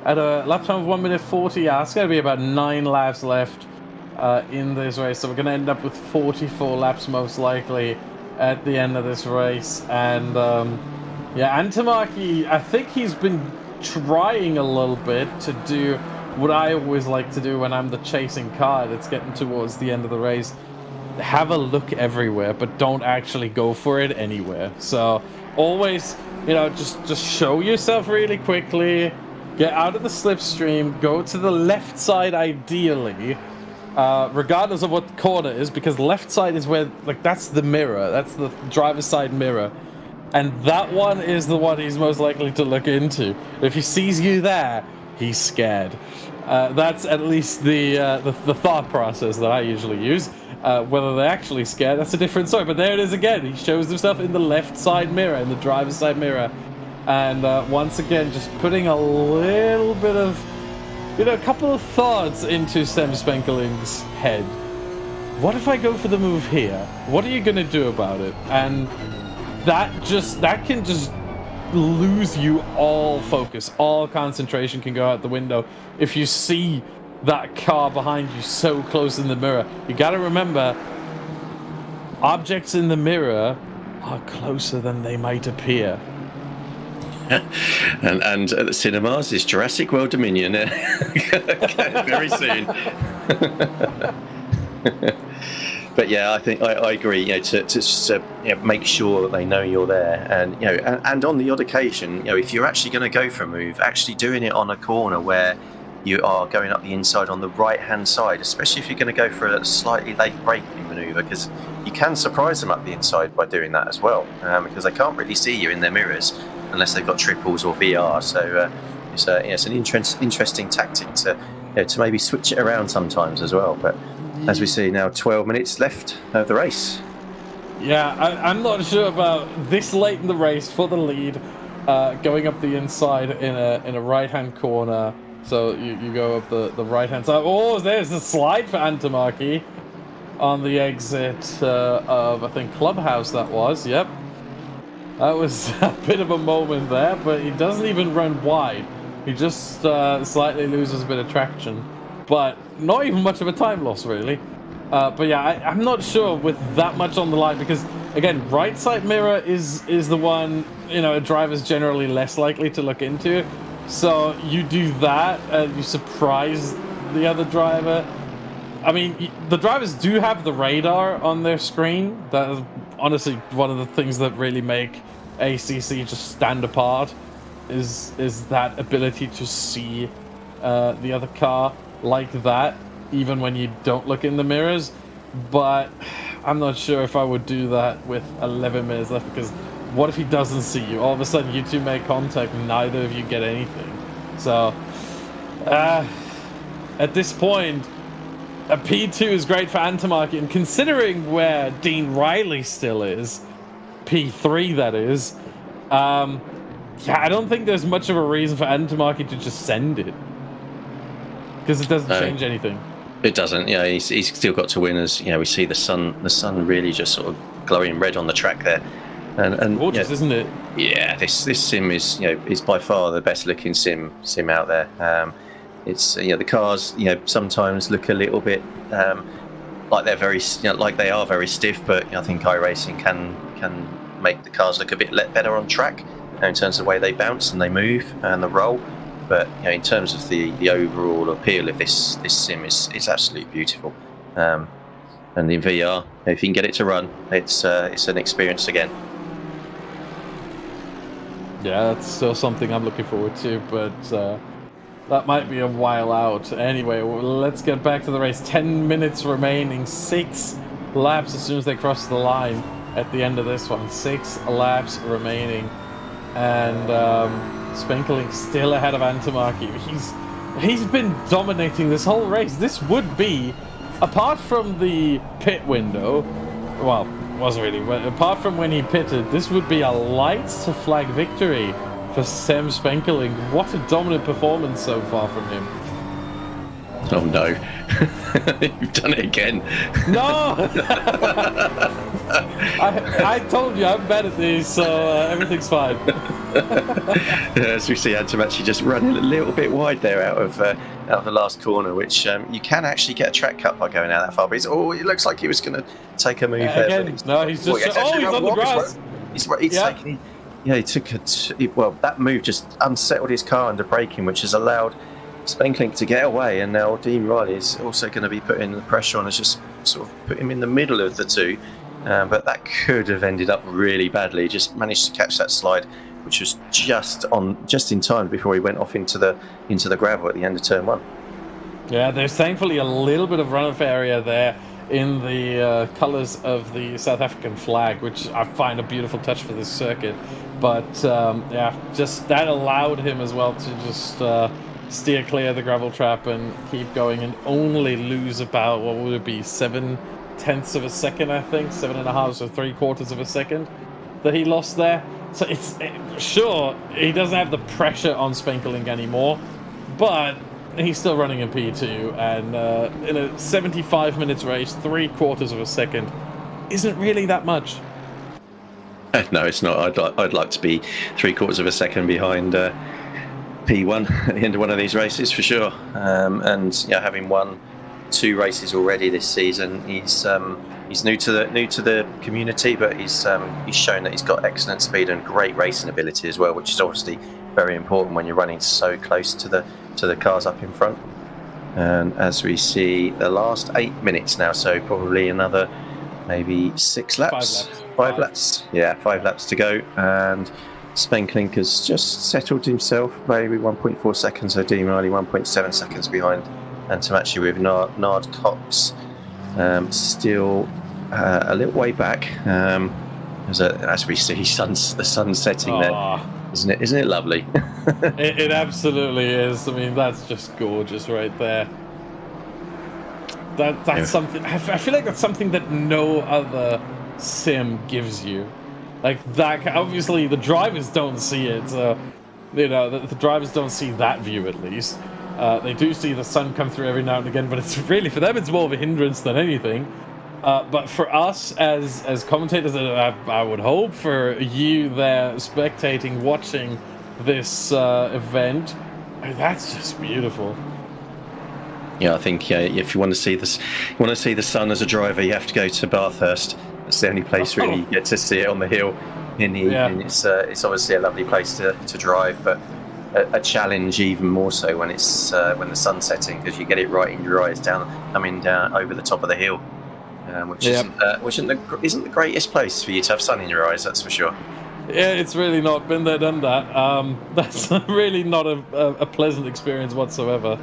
[SPEAKER 3] At a lap time of 1:40, it's going to be about 9 laps left in this race. So we're going to end up with 44 laps most likely at the end of this race. And Antamaki, I think he's been trying a little bit to do what I always like to do when I'm the chasing car that's getting towards the end of the race. Have a look everywhere, but don't actually go for it anywhere. So always, just show yourself really quickly, get out of the slipstream, go to the left side ideally, regardless of what the corner is, because left side is where, that's the mirror, that's the driver's side mirror, and that one is the one he's most likely to look into. If he sees you there, he's scared. That's at least the thought process that I usually use. Whether they're actually scared, that's a different story. But there it is again. He shows himself in the left side mirror, in the driver's side mirror. And once again, just putting a little bit of, a couple of thoughts into Sam Spenkeling's head. What if I go for the move here? What are you going to do about it? And that can just lose you all focus. All concentration can go out the window if you see that car behind you so close in the mirror. You got to remember, objects in the mirror are closer than they might appear.
[SPEAKER 2] and at the cinemas is Jurassic World Dominion very soon. But I think I agree. To make sure that they know you're there, and and on the odd occasion, if you're actually going to go for a move, actually doing it on a corner where you are going up the inside on the right-hand side, especially if you're going to go for a slightly late braking manoeuvre, because you can surprise them up the inside by doing that as well, because they can't really see you in their mirrors unless they've got triples or VR. So it's an interesting tactic to maybe switch it around sometimes as well. But as we see now, 12 minutes left of the race.
[SPEAKER 3] Yeah, I'm not sure about this late in the race for the lead, going up the inside in a right-hand corner So you go up the right-hand side. Oh, there's a slide for Antamaki on the exit of, I think, Clubhouse that was. Yep. That was a bit of a moment there, but he doesn't even run wide. He just slightly loses a bit of traction. But not even much of a time loss, really. But yeah, I'm not sure with that much on the line because, again, right side mirror is the one, you know, a driver's generally less likely to look into. So you do that, you surprise the other driver. I mean, the drivers do have the radar on their screen. That is honestly one of the things that really make ACC just stand apart, is that ability to see the other car like that, even when you don't look in the mirrors. But I'm not sure if I would do that with 11 minutes left, because what if he doesn't see you? All of a sudden you two make contact and neither of you get anything. So at this point, a P2 is great for Antamaki, and considering where Dean Riley still is, P3 that is, yeah, I don't think there's much of a reason for Antamaki to just send it, because it doesn't change anything.
[SPEAKER 2] It doesn't. Yeah, he's still got to win. As you know, we see the sun really just sort of glowing red on the track there, and
[SPEAKER 3] gorgeous, isn't it?
[SPEAKER 2] Yeah, this sim is, you know, is by far the best looking sim out there. It's, you know, the cars, you know, sometimes look a little bit like they're very, you know, like they are very stiff, but, you know, I think iRacing can make the cars look a bit better on track, you know, in terms of the way they bounce and they move and the roll. But, you know, in terms of the overall appeal of this sim is absolutely beautiful. And in VR, if you can get it to run, it's an experience again.
[SPEAKER 3] Yeah, that's still something I'm looking forward to, but that might be a while out. Anyway, let's get back to the race. 10 minutes remaining, 6 laps as soon as they cross the line at the end of this one. 6 laps remaining, and Spenkeling still ahead of Antamaki. He's been dominating this whole race. This would be, apart from the pit window, well, wasn't really, but apart from when he pitted, this would be a lights to flag victory for Sam Spenkeling. What a dominant performance so far from him.
[SPEAKER 2] Oh no, you've done it again.
[SPEAKER 3] No! I told you I'm bad at these, so everything's fine.
[SPEAKER 2] As we see Antamaki just running a little bit wide there out of the last corner, which you can actually get a track cut by going out that far. But it looks like he was going to take a move there.
[SPEAKER 3] Again, no, he's just... he's on the grass.
[SPEAKER 2] He's taking... Yeah, he took well, that move just unsettled his car under braking, which has allowed Spenkeling to get away, and now Dean Riley is also going to be putting the pressure on, and just sort of put him in the middle of the two. But that could have ended up really badly. Just managed to catch that slide, which was just in time before he went off into the gravel at the end of turn 1.
[SPEAKER 3] Yeah, there's thankfully a little bit of runoff area there in the colours of the South African flag, which I find a beautiful touch for this circuit. But yeah, just that allowed him as well to just steer clear of the gravel trap and keep going, and only lose about, what would it be, 0.7 of a second, I think, 7.5 or 3/4 of a second that he lost there. So sure, he doesn't have the pressure on Spenkeling anymore, but he's still running in P2, and in a 75 minutes race, 3/4 of a second isn't really that much.
[SPEAKER 2] No, it's not. I'd like to be 3/4 of a second behind P1 at the end of one of these races for sure. And yeah, having won 2 races already this season, he's new to the community, but he's shown that he's got excellent speed and great racing ability as well, which is obviously very important when you're running so close to the cars up in front. And as we see, the last 8 minutes now, so probably another maybe 6 laps. 5 laps. Yeah, 5 laps to go, and Spenkeling has just settled himself, maybe 1.4 seconds, so Dean Riley 1.7 seconds behind Antamaki, with Nard Cox still a little way back. As we see, the sun setting there. Isn't it lovely?
[SPEAKER 3] it absolutely is. I mean, that's just gorgeous right there. That's something. I feel like that's something that no other sim gives you. Like that. Obviously, the drivers don't see it. You know, the drivers don't see that view at least. They do see the sun come through every now and again, but it's really, for them, it's more of a hindrance than anything. But for us as commentators, I would hope for you there spectating, watching this event, I mean, that's just beautiful.
[SPEAKER 2] Yeah, I think if you want to see this, you want to see the sun as a driver, you have to go to Bathurst. It's the only place really you get to see it on the hill in the evening. It's obviously a lovely place to drive, but a challenge even more so when it's when the sun's setting, because you get it right in your eyes coming down over the top of the hill, which isn't the greatest place for you to have sun in your eyes. That's for sure.
[SPEAKER 3] Yeah, it's really not. Been there, done that. That's really not a pleasant experience whatsoever.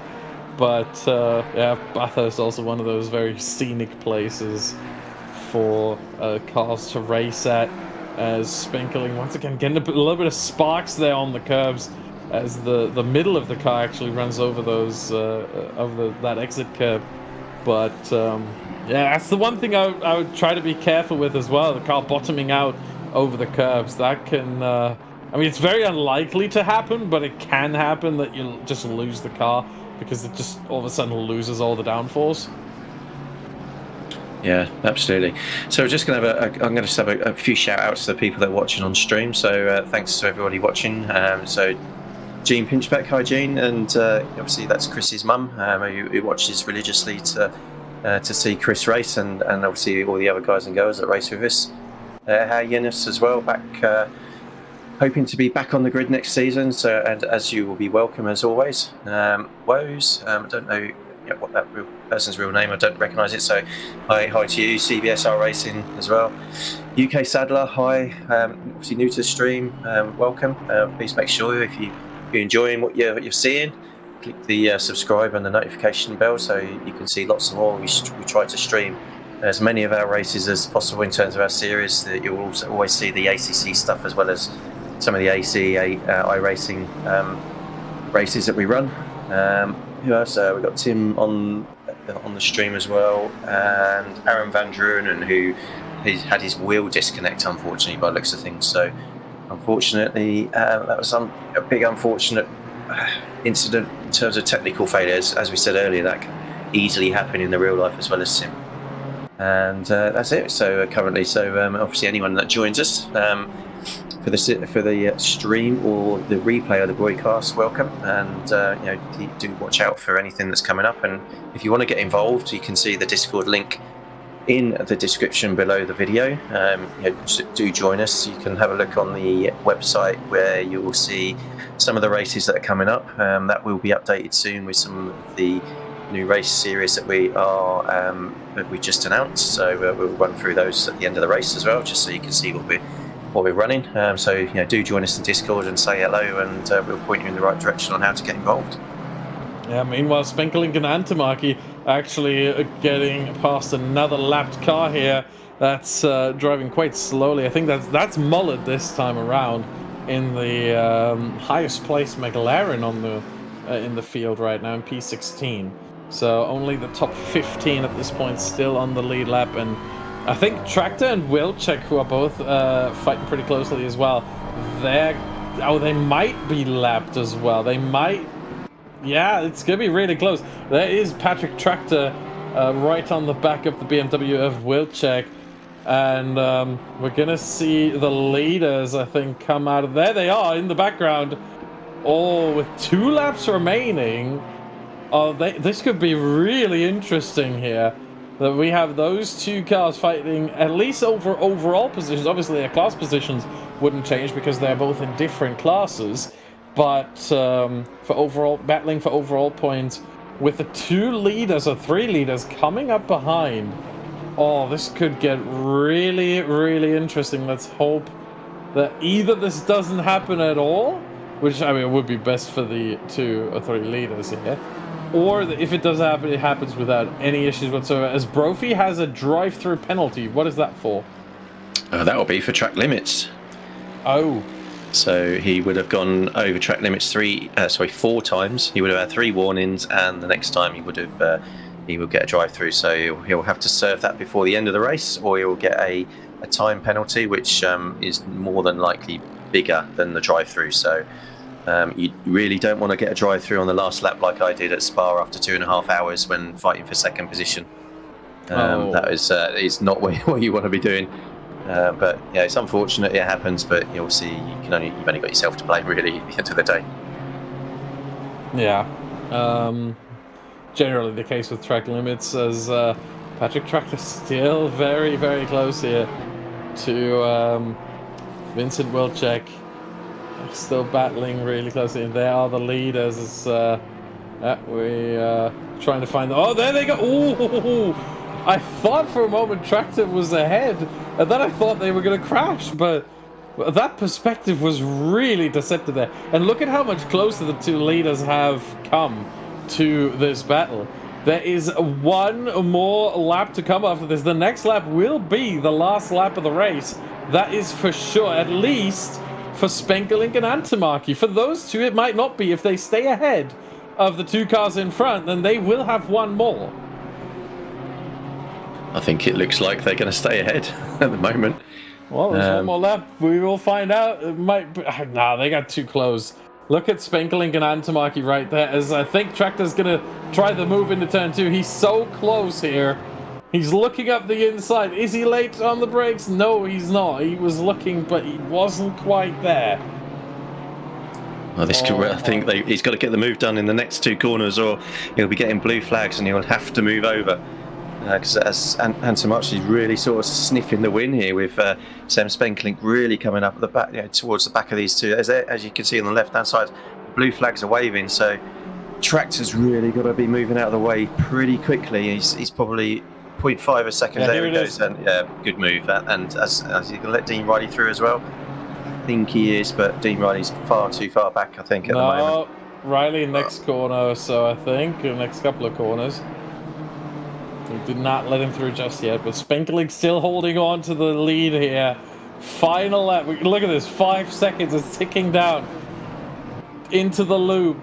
[SPEAKER 3] But yeah, Bathurst is also one of those very scenic places for cars to race at. As Spenkeling once again getting a little bit of sparks there on the curbs, as the middle of the car actually runs over those that exit curb. But yeah, that's the one thing I would try to be careful with as well. The car bottoming out over the curbs, that can I mean, it's very unlikely to happen, but it can happen that you'll just lose the car because it just all of a sudden loses all the downforce.
[SPEAKER 2] Yeah, absolutely. So we're just going to have I'm going to have a few shout outs to the people that are watching on stream. So thanks to everybody watching. So Jean Pinchbeck, hi Jean, and obviously that's Chris's mum, who watches religiously to see Chris race, and obviously all the other guys and girls that race with us. How Yenis as well, back hoping to be back on the grid next season. So, and as you will be welcome as always. Woes, I don't know what that person's real name, I don't recognise it, so hi to you. CBSR Racing as well. UK Saddler, hi, obviously new to the stream, welcome. Please make sure if you're enjoying what you're seeing, click the subscribe and the notification bell so you can see lots more. We try to stream as many of our races as possible in terms of our series. That you'll also always see the ACC stuff as well as some of the ACI racing races that we run. Who else? We've got Tim on the stream as well, and Aaron Van Drunen, who he's had his wheel disconnect, unfortunately, by the looks of things. So, unfortunately, that was a big unfortunate incident in terms of technical failures. As we said earlier, that can easily happen in the real life as well as sim. And that's it. So currently, obviously, anyone that joins us for the stream or the replay of the broadcast, welcome, and do watch out for anything that's coming up. And if you want to get involved, you can see the Discord link in the description below the video. Do join us. You can have a look on the website where you will see some of the races that are coming up. That will be updated soon with some of the new race series that we just announced. So we'll run through those at the end of the race as well, just so you can see what we're running. So do join us in Discord and say hello, and we'll point you in the right direction on how to get involved.
[SPEAKER 3] Yeah, meanwhile, Spenkeling and Antamaki actually getting past another lapped car here that's driving quite slowly. I think that's Mullet this time around in the highest place McLaren on the in the field right now in P16. So only the top 15 at this point still on the lead lap, and I think Tractor and Wilczek, who are both fighting pretty closely as well, they might be lapped as well. They might. Yeah, it's going to be really close. There is Patrick Tractor right on the back of the BMW of Wilczek. And we're going to see the leaders, I think, come out of there. They are in the background. Oh, with 2 laps remaining. Oh, this could be really interesting here. That we have those 2 cars fighting at least over overall positions. Obviously, their class positions wouldn't change because they're both in different classes. But for overall, battling for overall points with the 2 leaders or 3 leaders coming up behind. Oh, this could get really, really interesting. Let's hope that either this doesn't happen at all, which, I mean, it would be best for the 2 or 3 leaders here, or if it does happen, it happens without any issues whatsoever, as Brophy has a drive-through penalty. What is that for?
[SPEAKER 2] That will be for track limits.
[SPEAKER 3] Oh.
[SPEAKER 2] So he would have gone over track limits 4 times. He would have had 3 warnings, and the next time he would get a drive-through. So he'll have to serve that before the end of the race, or he'll get a time penalty, which is more than likely bigger than the drive-through. So You really don't want to get a drive through on the last lap like I did at Spa after 2.5 hours when fighting for second position. That is not what you want to be doing. But yeah, it's unfortunate it happens, but you'll see you've only got yourself to blame really at the end of the day.
[SPEAKER 3] Yeah. Generally the case with track limits, as Patrick Tractor still very, very close here to Vincent Wilczek. Still battling really closely, and they are the leaders as we trying to find them. Oh, there they go! Ooh! I thought for a moment Tractor was ahead, and then I thought they were going to crash, but that perspective was really deceptive there. And look at how much closer the two leaders have come to this battle. There is one more lap to come after this. The next lap will be the last lap of the race. That is for sure, at least for Spenkelink and Antamaki. For those two, it might not be. If they stay ahead of the two cars in front, then they will have one more.
[SPEAKER 2] I think it looks like they're going to stay ahead at the moment.
[SPEAKER 3] Well, there's one more lap. We will find out. It might be... Nah, they got too close. Look at Spenkelink and Antamaki right there, as I think Tractor's going to try the move into turn 2. He's so close here. He's looking up the inside. Is he late on the brakes? No, he's not. He was looking, but he wasn't quite there.
[SPEAKER 2] Well, I think he's got to get the move done in the next two corners, or he'll be getting blue flags and he'll have to move over. Because as Antamaki is really sort of sniffing the win here, with Sam Spenkelink really coming up at the back, towards the back of these two. As you can see on the left-hand side, blue flags are waving, so Tractor's really got to be moving out of the way pretty quickly. He's probably 0.5 a second. There he goes. And yeah, good move. And as you can let Dean Riley through as well. I think he is, but Dean Riley's far too far back, I think, at the moment.
[SPEAKER 3] Riley next corner, so I think the next couple of corners. We did not let him through just yet, but Spenkelink still holding on to the lead here. Final lap. Look at this, 5 seconds is ticking down into the loop.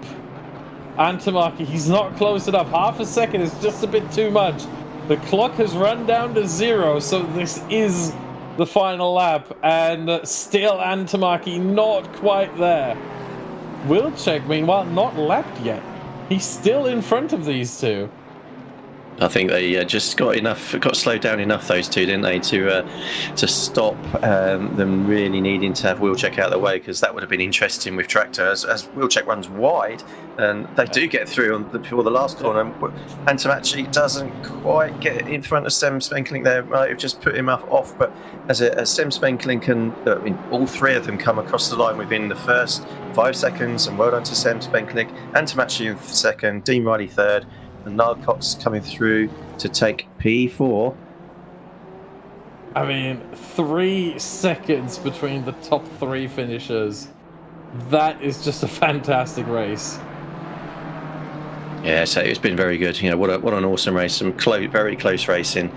[SPEAKER 3] Antamaki, he's not close enough. Half a second is just a bit too much. The clock has run down to 0, so this is the final lap, and still Antamaki not quite there. Wilczek, meanwhile, not lapped yet. He's still in front of these two.
[SPEAKER 2] I think they just got slowed down enough, those two, didn't they, to stop them really needing to have Wilczek out of the way, because that would have been interesting with Tractor as Wilczek runs wide, and they do get through before the last corner. Antamaki doesn't quite get in front of Sem Spenkelink there, might have just put him off, but as Sem Spenkelink and all three of them come across the line within the first 5 seconds, and well done to Sem Spenkelink. Antamaki in second, Dean Riley third, and Niall Cox coming through to take P4.
[SPEAKER 3] I mean, 3 seconds between the top 3 finishers. That is just a fantastic race.
[SPEAKER 2] Yeah, so it's been very good. What an awesome race. Some very close racing.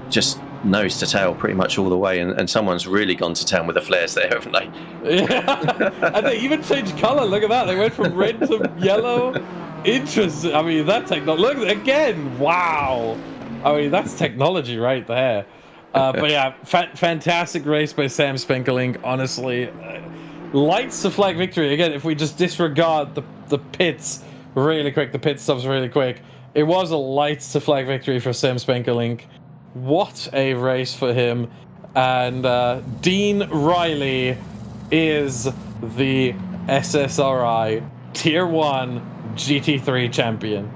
[SPEAKER 2] Just nose to tail pretty much all the way, and someone's really gone to town with the flares there, haven't they?
[SPEAKER 3] Yeah, and they even changed colour. Look at that. They went from red to yellow. Interesting. I mean, that technology. Look again. Wow. I mean, that's technology right there. But yeah, fantastic race by Sam Spenkelink. Honestly, lights to flag victory. Again, if we just disregard the pits really quick, the pit stops really quick, it was a lights to flag victory for Sam Spenkelink. What a race for him. And Dean Riley is the SSRi Tier 1 GT3 champion.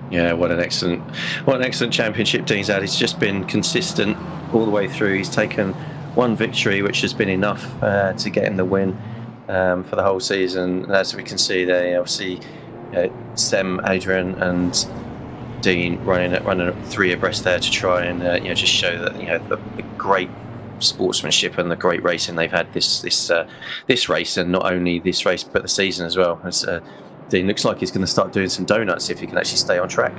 [SPEAKER 2] Yeah, what an excellent championship Dean's had. He's just been consistent all the way through. He's taken one victory, which has been enough to get him the win for the whole season. And as we can see there, obviously Sem, Adrian, and Dean running 3 abreast there to try and just show that the great sportsmanship and the great racing they've had this race, and not only this race but the season as well. As Dean looks like he's going to start doing some donuts if he can actually stay on track.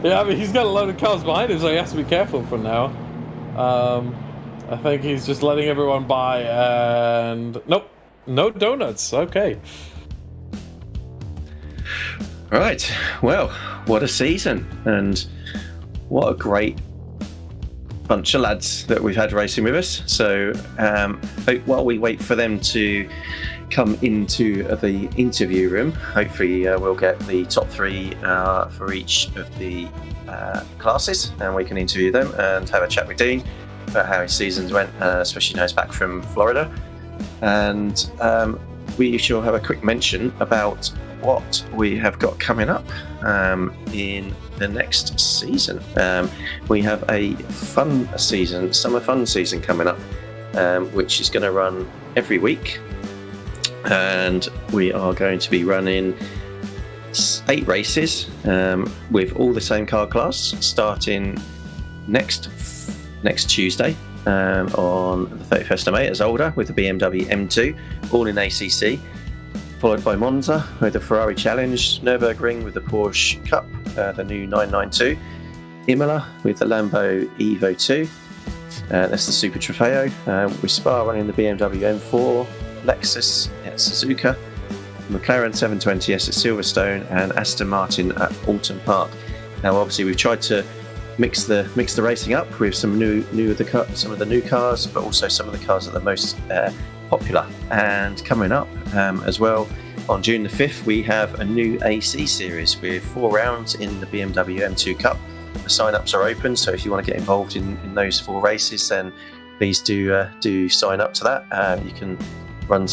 [SPEAKER 3] Yeah, I mean, he's got a load of cars behind him, so he has to be careful for now. I think he's just letting everyone by, and nope, no donuts. Okay.
[SPEAKER 2] Right. Well, what a season, and what a great bunch of lads that we've had racing with us. So while we wait for them to come into the interview room, hopefully we'll get the top 3 for each of the classes, and we can interview them and have a chat with Dean about how his seasons went, especially now he's back from Florida. And we shall have a quick mention about what we have got coming up in the next season. We have a fun season, summer fun season coming up, which is going to run every week, and we are going to be running 8 races with all the same car class, starting next Tuesday on the 31st of May at Zolder with the BMW M2, all in ACC, followed by Monza with the Ferrari Challenge, Nürburgring with the Porsche Cup, the new 992, Imola with the Lambo Evo 2, that's the Super Trofeo, with Spa running the BMW M4, Lexus at Suzuka, McLaren 720S at Silverstone, and Aston Martin at Oulton Park. Now, obviously, we've tried to mix the racing up with some some of the new cars, but also some of the cars that are the most popular. And coming up as well on June the 5th, we have a new AC series with 4 rounds in the BMW M2 Cup. The sign-ups are open, so if you want to get involved in those 4 races, then please do sign up to that. You can run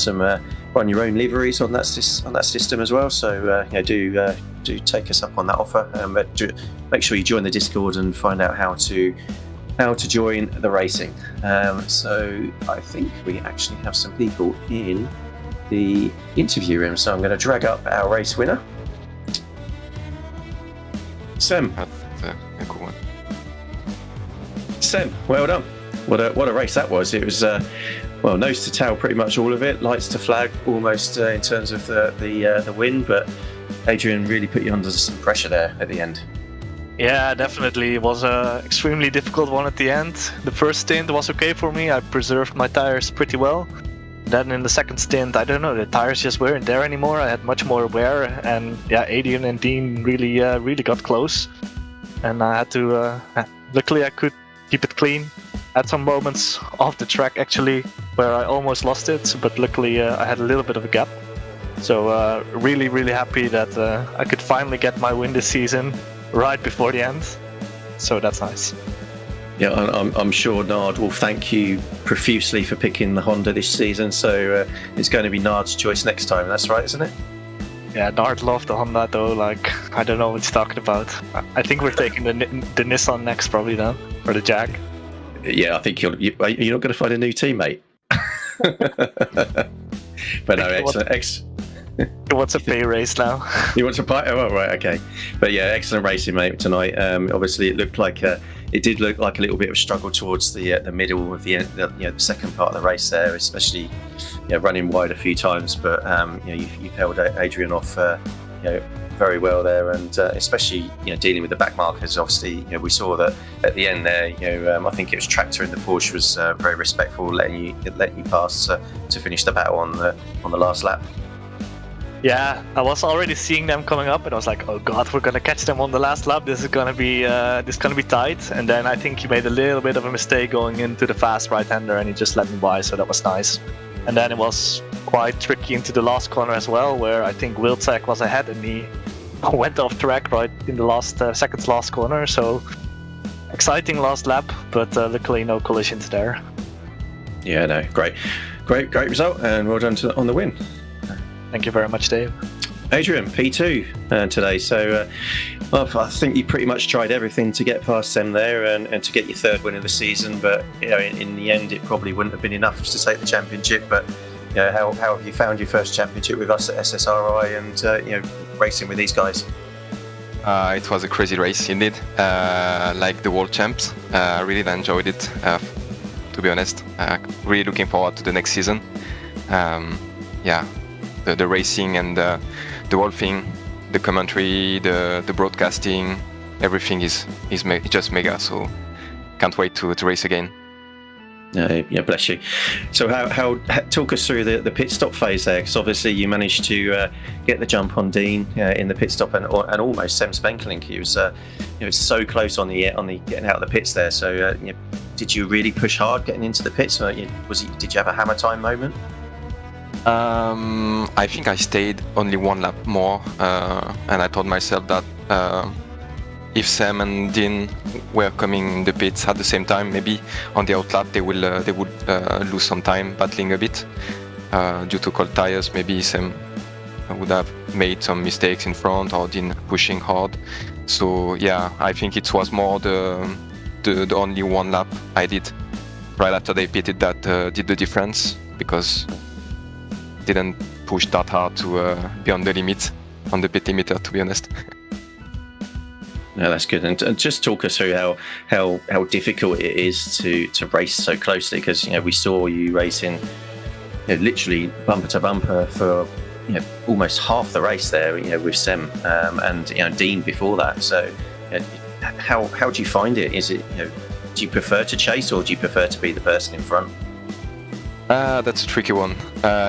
[SPEAKER 2] your own liveries on that system as well. So do take us up on that offer. But make sure you join the Discord and find out how to join the racing. So I think we actually have some people in the interview room. So I'm going to drag up our race winner, Sem.
[SPEAKER 4] That's a cool one.
[SPEAKER 2] Sem, well done. What a race that was. It was nose to tail pretty much all of it, lights to flag almost in terms of the win, but Adrian really put you under some pressure there at the end.
[SPEAKER 5] Yeah, definitely. It was an extremely difficult one at the end. The first stint was okay for me. I preserved my tires pretty well. Then in the second stint, I don't know, the tires just weren't there anymore. I had much more wear, and yeah, Adrian and Dean really got close. And I had to, luckily I could keep it clean. Had some moments off the track actually where I almost lost it, but luckily I had a little bit of a gap. So really happy that I could finally get my win this season right before the end. So that's nice.
[SPEAKER 2] Yeah, I'm sure Nard will thank you profusely for picking the Honda this season. So it's going to be Nard's choice next time. That's right, isn't it?
[SPEAKER 5] Yeah, Nard loved the Honda though. Like, I don't know what he's talking about. I think we're taking the Nissan next probably then, or the Jag.
[SPEAKER 2] Yeah, I think you're not going to find a new teammate. But no, excellent.
[SPEAKER 5] He wants a pay race now.
[SPEAKER 2] You want to buy? Oh, right, okay. But yeah, excellent racing, mate, tonight. Obviously, it did look like a little bit of a struggle towards the middle of the second part of the race there, especially running wide a few times. But you've held Adrian off very well there, and especially dealing with the back markers. Obviously, we saw that at the end there. I think it was Tractor in the Porsche was very respectful, letting you pass to finish the battle on the last lap.
[SPEAKER 5] Yeah, I was already seeing them coming up, and I was like, "Oh God, we're gonna catch them on the last lap. This is gonna be tight." And then I think he made a little bit of a mistake going into the fast right-hander, and he just let me by, so that was nice. And then it was quite tricky into the last corner as well, where I think Wilczek was ahead, and he went off track right in the last second last corner. So exciting last lap, but luckily no collisions there. Yeah,
[SPEAKER 2] no, great result, and well done on the win.
[SPEAKER 5] Thank you very much, Dave.
[SPEAKER 2] Adrian, P2 today. So I think you pretty much tried everything to get past them there and to get your 3rd win of the season. But in the end, it probably wouldn't have been enough to take the championship. But how have you found your first championship with us at SSRi and racing with these guys?
[SPEAKER 4] It was a crazy race indeed, like the world champs. I really enjoyed it, to be honest. Really looking forward to the next season. The racing and the whole thing, the commentary, the broadcasting, everything is just mega. So can't wait to race again.
[SPEAKER 2] Yeah, bless you. So how talk us through the pit stop phase there, because obviously you managed to get the jump on Dean in the pit stop and almost Sem Spenkelink. He was so close on the getting out of the pits there. So did you really push hard getting into the pits? Or did you have a hammer time moment?
[SPEAKER 4] I think I stayed only one lap more, and I told myself that if Sam and Dean were coming in the pits at the same time, maybe on the outlap they would lose some time battling a bit due to cold tires. Maybe Sam would have made some mistakes in front or Dean pushing hard. So yeah, I think it was more the only one lap I did right after they pitted that did the difference, because didn't push that hard to be on the limit, on the pit limiter, to be honest.
[SPEAKER 2] No, that's good. And just talk us through how difficult it is to race so closely, because we saw you racing literally bumper to bumper for almost half the race there, with Sem and Dean before that. So how do you find it? Is it do you prefer to chase, or do you prefer to be the person in front?
[SPEAKER 4] That's a tricky one.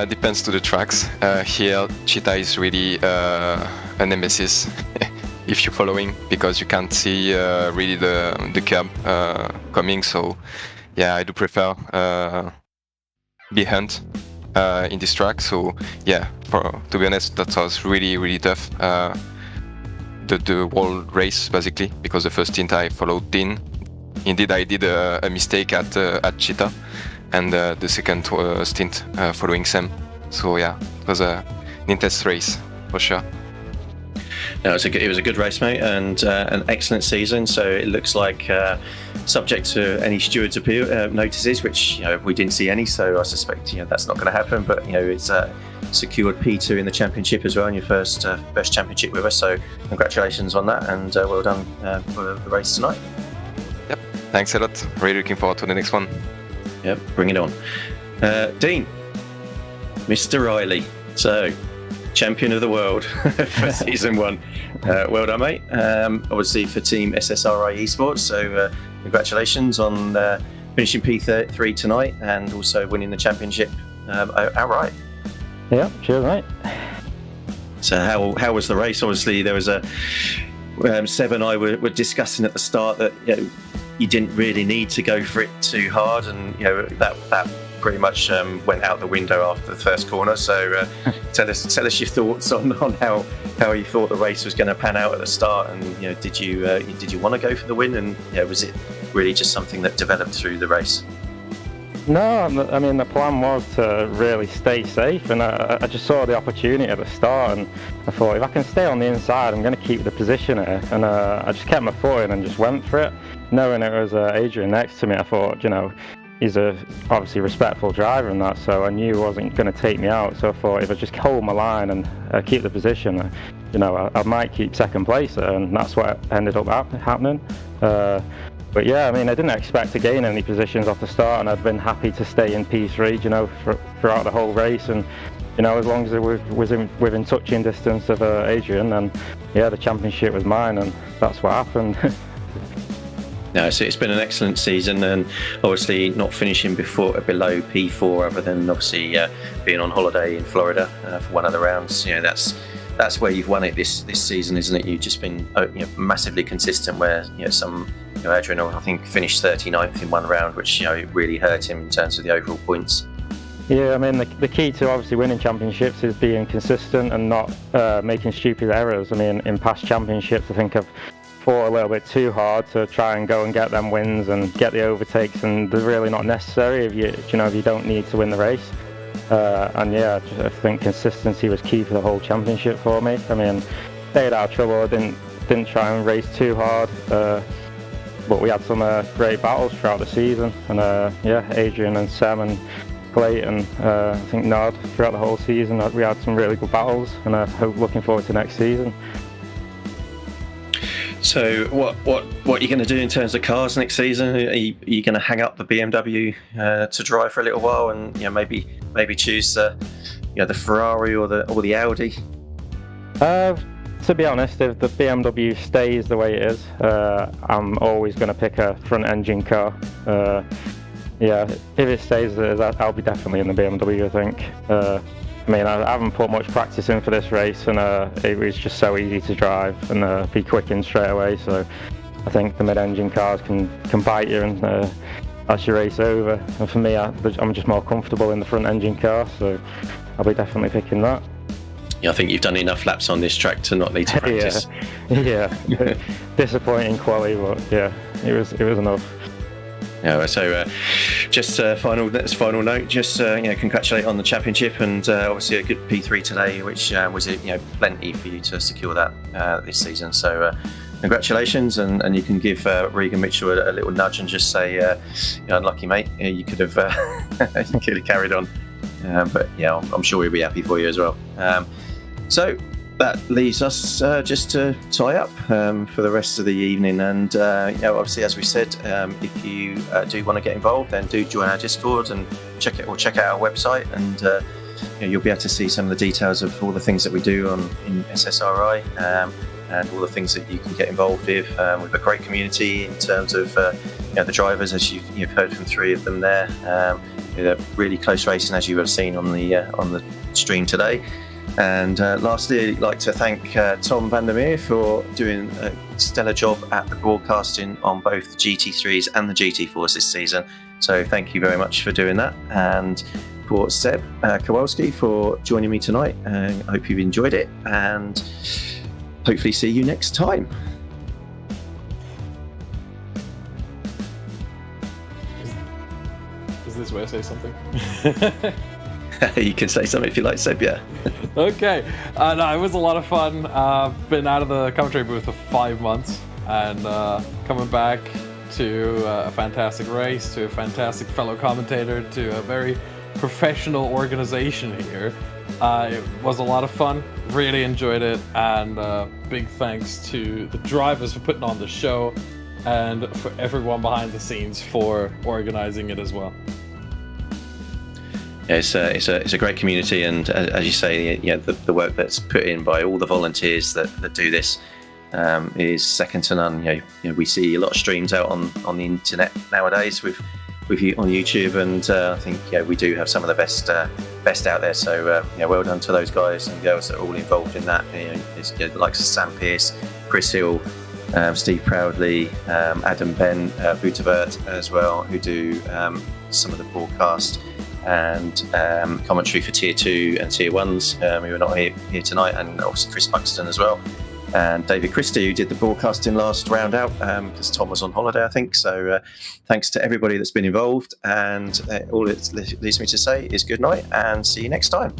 [SPEAKER 4] Depends to the tracks. Here, Cheetah is really a nemesis if you're following, because you can't see really the curb coming. So yeah, I do prefer be hunt in this track. So yeah, to be honest, that was really tough. The whole race basically, because the first stint I followed Dean. Indeed, I did a mistake at Cheetah, and the second stint following Sam. So yeah, it was an intense race for sure.
[SPEAKER 2] No, it was a good race, mate, and an excellent season. So it looks like, subject to any stewards' appeal notices, which we didn't see any. So I suspect that's not going to happen. But it's secured P2 in the championship as well, in your first championship with us. So congratulations on that, and well done for the race tonight.
[SPEAKER 4] Yep, thanks a lot. Really looking forward to the next one.
[SPEAKER 2] Yep, bring it on. Dean, Mr. Riley. So, champion of the world for season 1. Well done, mate. Obviously for team SSRi Esports. So congratulations on finishing P3 tonight, and also winning the championship outright.
[SPEAKER 6] Yeah, cheers, mate.
[SPEAKER 2] So how was the race? Obviously there was Seb and I were discussing at the start that you didn't really need to go for it too hard, and that pretty much went out the window after the first corner. So tell us your thoughts on how you thought the race was going to pan out at the start, and did you want to go for the win, and was it really just something that developed through the race?
[SPEAKER 6] No, I mean the plan was to really stay safe, and I just saw the opportunity at the start, and I thought if I can stay on the inside, I'm going to keep the position here, and I just kept my foot in and just went for it, knowing it was Adrian next to me. I thought, he's a obviously respectful driver and that, so I knew he wasn't going to take me out. So I thought if I just hold my line and keep the position, I might keep second place, and that's what ended up happening. But yeah, I mean, I didn't expect to gain any positions off the start, and I'd been happy to stay in P3, throughout the whole race, and as long as it was within touching distance of Adrian, and yeah, the championship was mine, and that's what happened.
[SPEAKER 2] No, so it's been an excellent season, and obviously not finishing below P4, other than obviously being on holiday in Florida for one of the rounds. That's where you've won it this season, isn't it? You've just been massively consistent. Where Adrian, I think, finished 39th in one round, which it really hurt him in terms of the overall points.
[SPEAKER 6] Yeah, I mean the key to obviously winning championships is being consistent and not making stupid errors. I mean, in past championships, I think I've fought a little bit too hard to try and go and get them wins and get the overtakes, and they're really not necessary if you don't need to win the race. And yeah, I think consistency was key for the whole championship for me. I mean, stayed out of trouble. I didn't try and race too hard, but we had some great battles throughout the season. And yeah, Adrian and Sam and Clayton, I think Nod, throughout the whole season, we had some really good battles, and I hope looking forward to next season.
[SPEAKER 2] So what are you going to do in terms of cars next season? Are you going to hang up the BMW to drive for a little while, and maybe choose the Ferrari or the Audi?
[SPEAKER 6] To be honest, if the BMW stays the way it is, I'm always going to pick a front engine car. Yeah, if it stays as that, I'll be definitely in the BMW, I think. I mean, I haven't put much practice in for this race, and it was just so easy to drive and be quick in straight away. So I think the mid-engine cars can bite you, and as you race over. And for me, I'm just more comfortable in the front engine car, so I'll be definitely picking that.
[SPEAKER 2] Yeah, I think you've done enough laps on this track to not need to practice.
[SPEAKER 6] Yeah. Disappointing quality, but yeah, it was enough.
[SPEAKER 2] Yeah, so just final note, just congratulate on the championship, and obviously a good P3 today, which was plenty for you to secure that this season. So congratulations, and you can give Regan Mitchell a little nudge and just say, unlucky mate, you could have carried on, but yeah, I'm sure he'll be happy for you as well. So that leaves us just to tie up for the rest of the evening, and obviously, as we said, if you do want to get involved, then do join our Discord and check out our website, and you'll be able to see some of the details of all the things that we do in SSRi, and all the things that you can get involved with. We've a great community in terms of the drivers, as you've heard from 3 of them there. They're really close racing, as you have seen on the stream today. And lastly, I'd like to thank Tom Vandermeer for doing a stellar job at the broadcasting on both the GT3s and the GT4s this season. So thank you very much for doing that. And for Seb Kowalski for joining me tonight. I hope you've enjoyed it, and hopefully see you next time.
[SPEAKER 3] Is this where I say something?
[SPEAKER 2] You can say something if you like, Seb, yeah.
[SPEAKER 3] Okay. No, it was a lot of fun. Been out of the commentary booth for 5 months, and coming back to a fantastic race, to a fantastic fellow commentator, to a very professional organization here. It was a lot of fun. Really enjoyed it, and big thanks to the drivers for putting on the show, and for everyone behind the scenes for organizing it as well.
[SPEAKER 2] Yeah, it's a great community, and as you say, the work that's put in by all the volunteers that do this is second to none. We see a lot of streams out on the internet nowadays with you on YouTube, and I think we do have some of the best out there. So well done to those guys and girls that are all involved in that. It's the likes of Sam Pearce, Chris Hill, Steve Proudley, Adam Ben, Butavert as well, who do some of the broadcast and commentary for Tier 2 and Tier 1s, who are not here tonight, and obviously Chris Buxton as well, and David Christie, who did the broadcasting last round out, because Tom was on holiday, I think. So thanks to everybody that's been involved, and all it leaves me to say is good night and see you next time.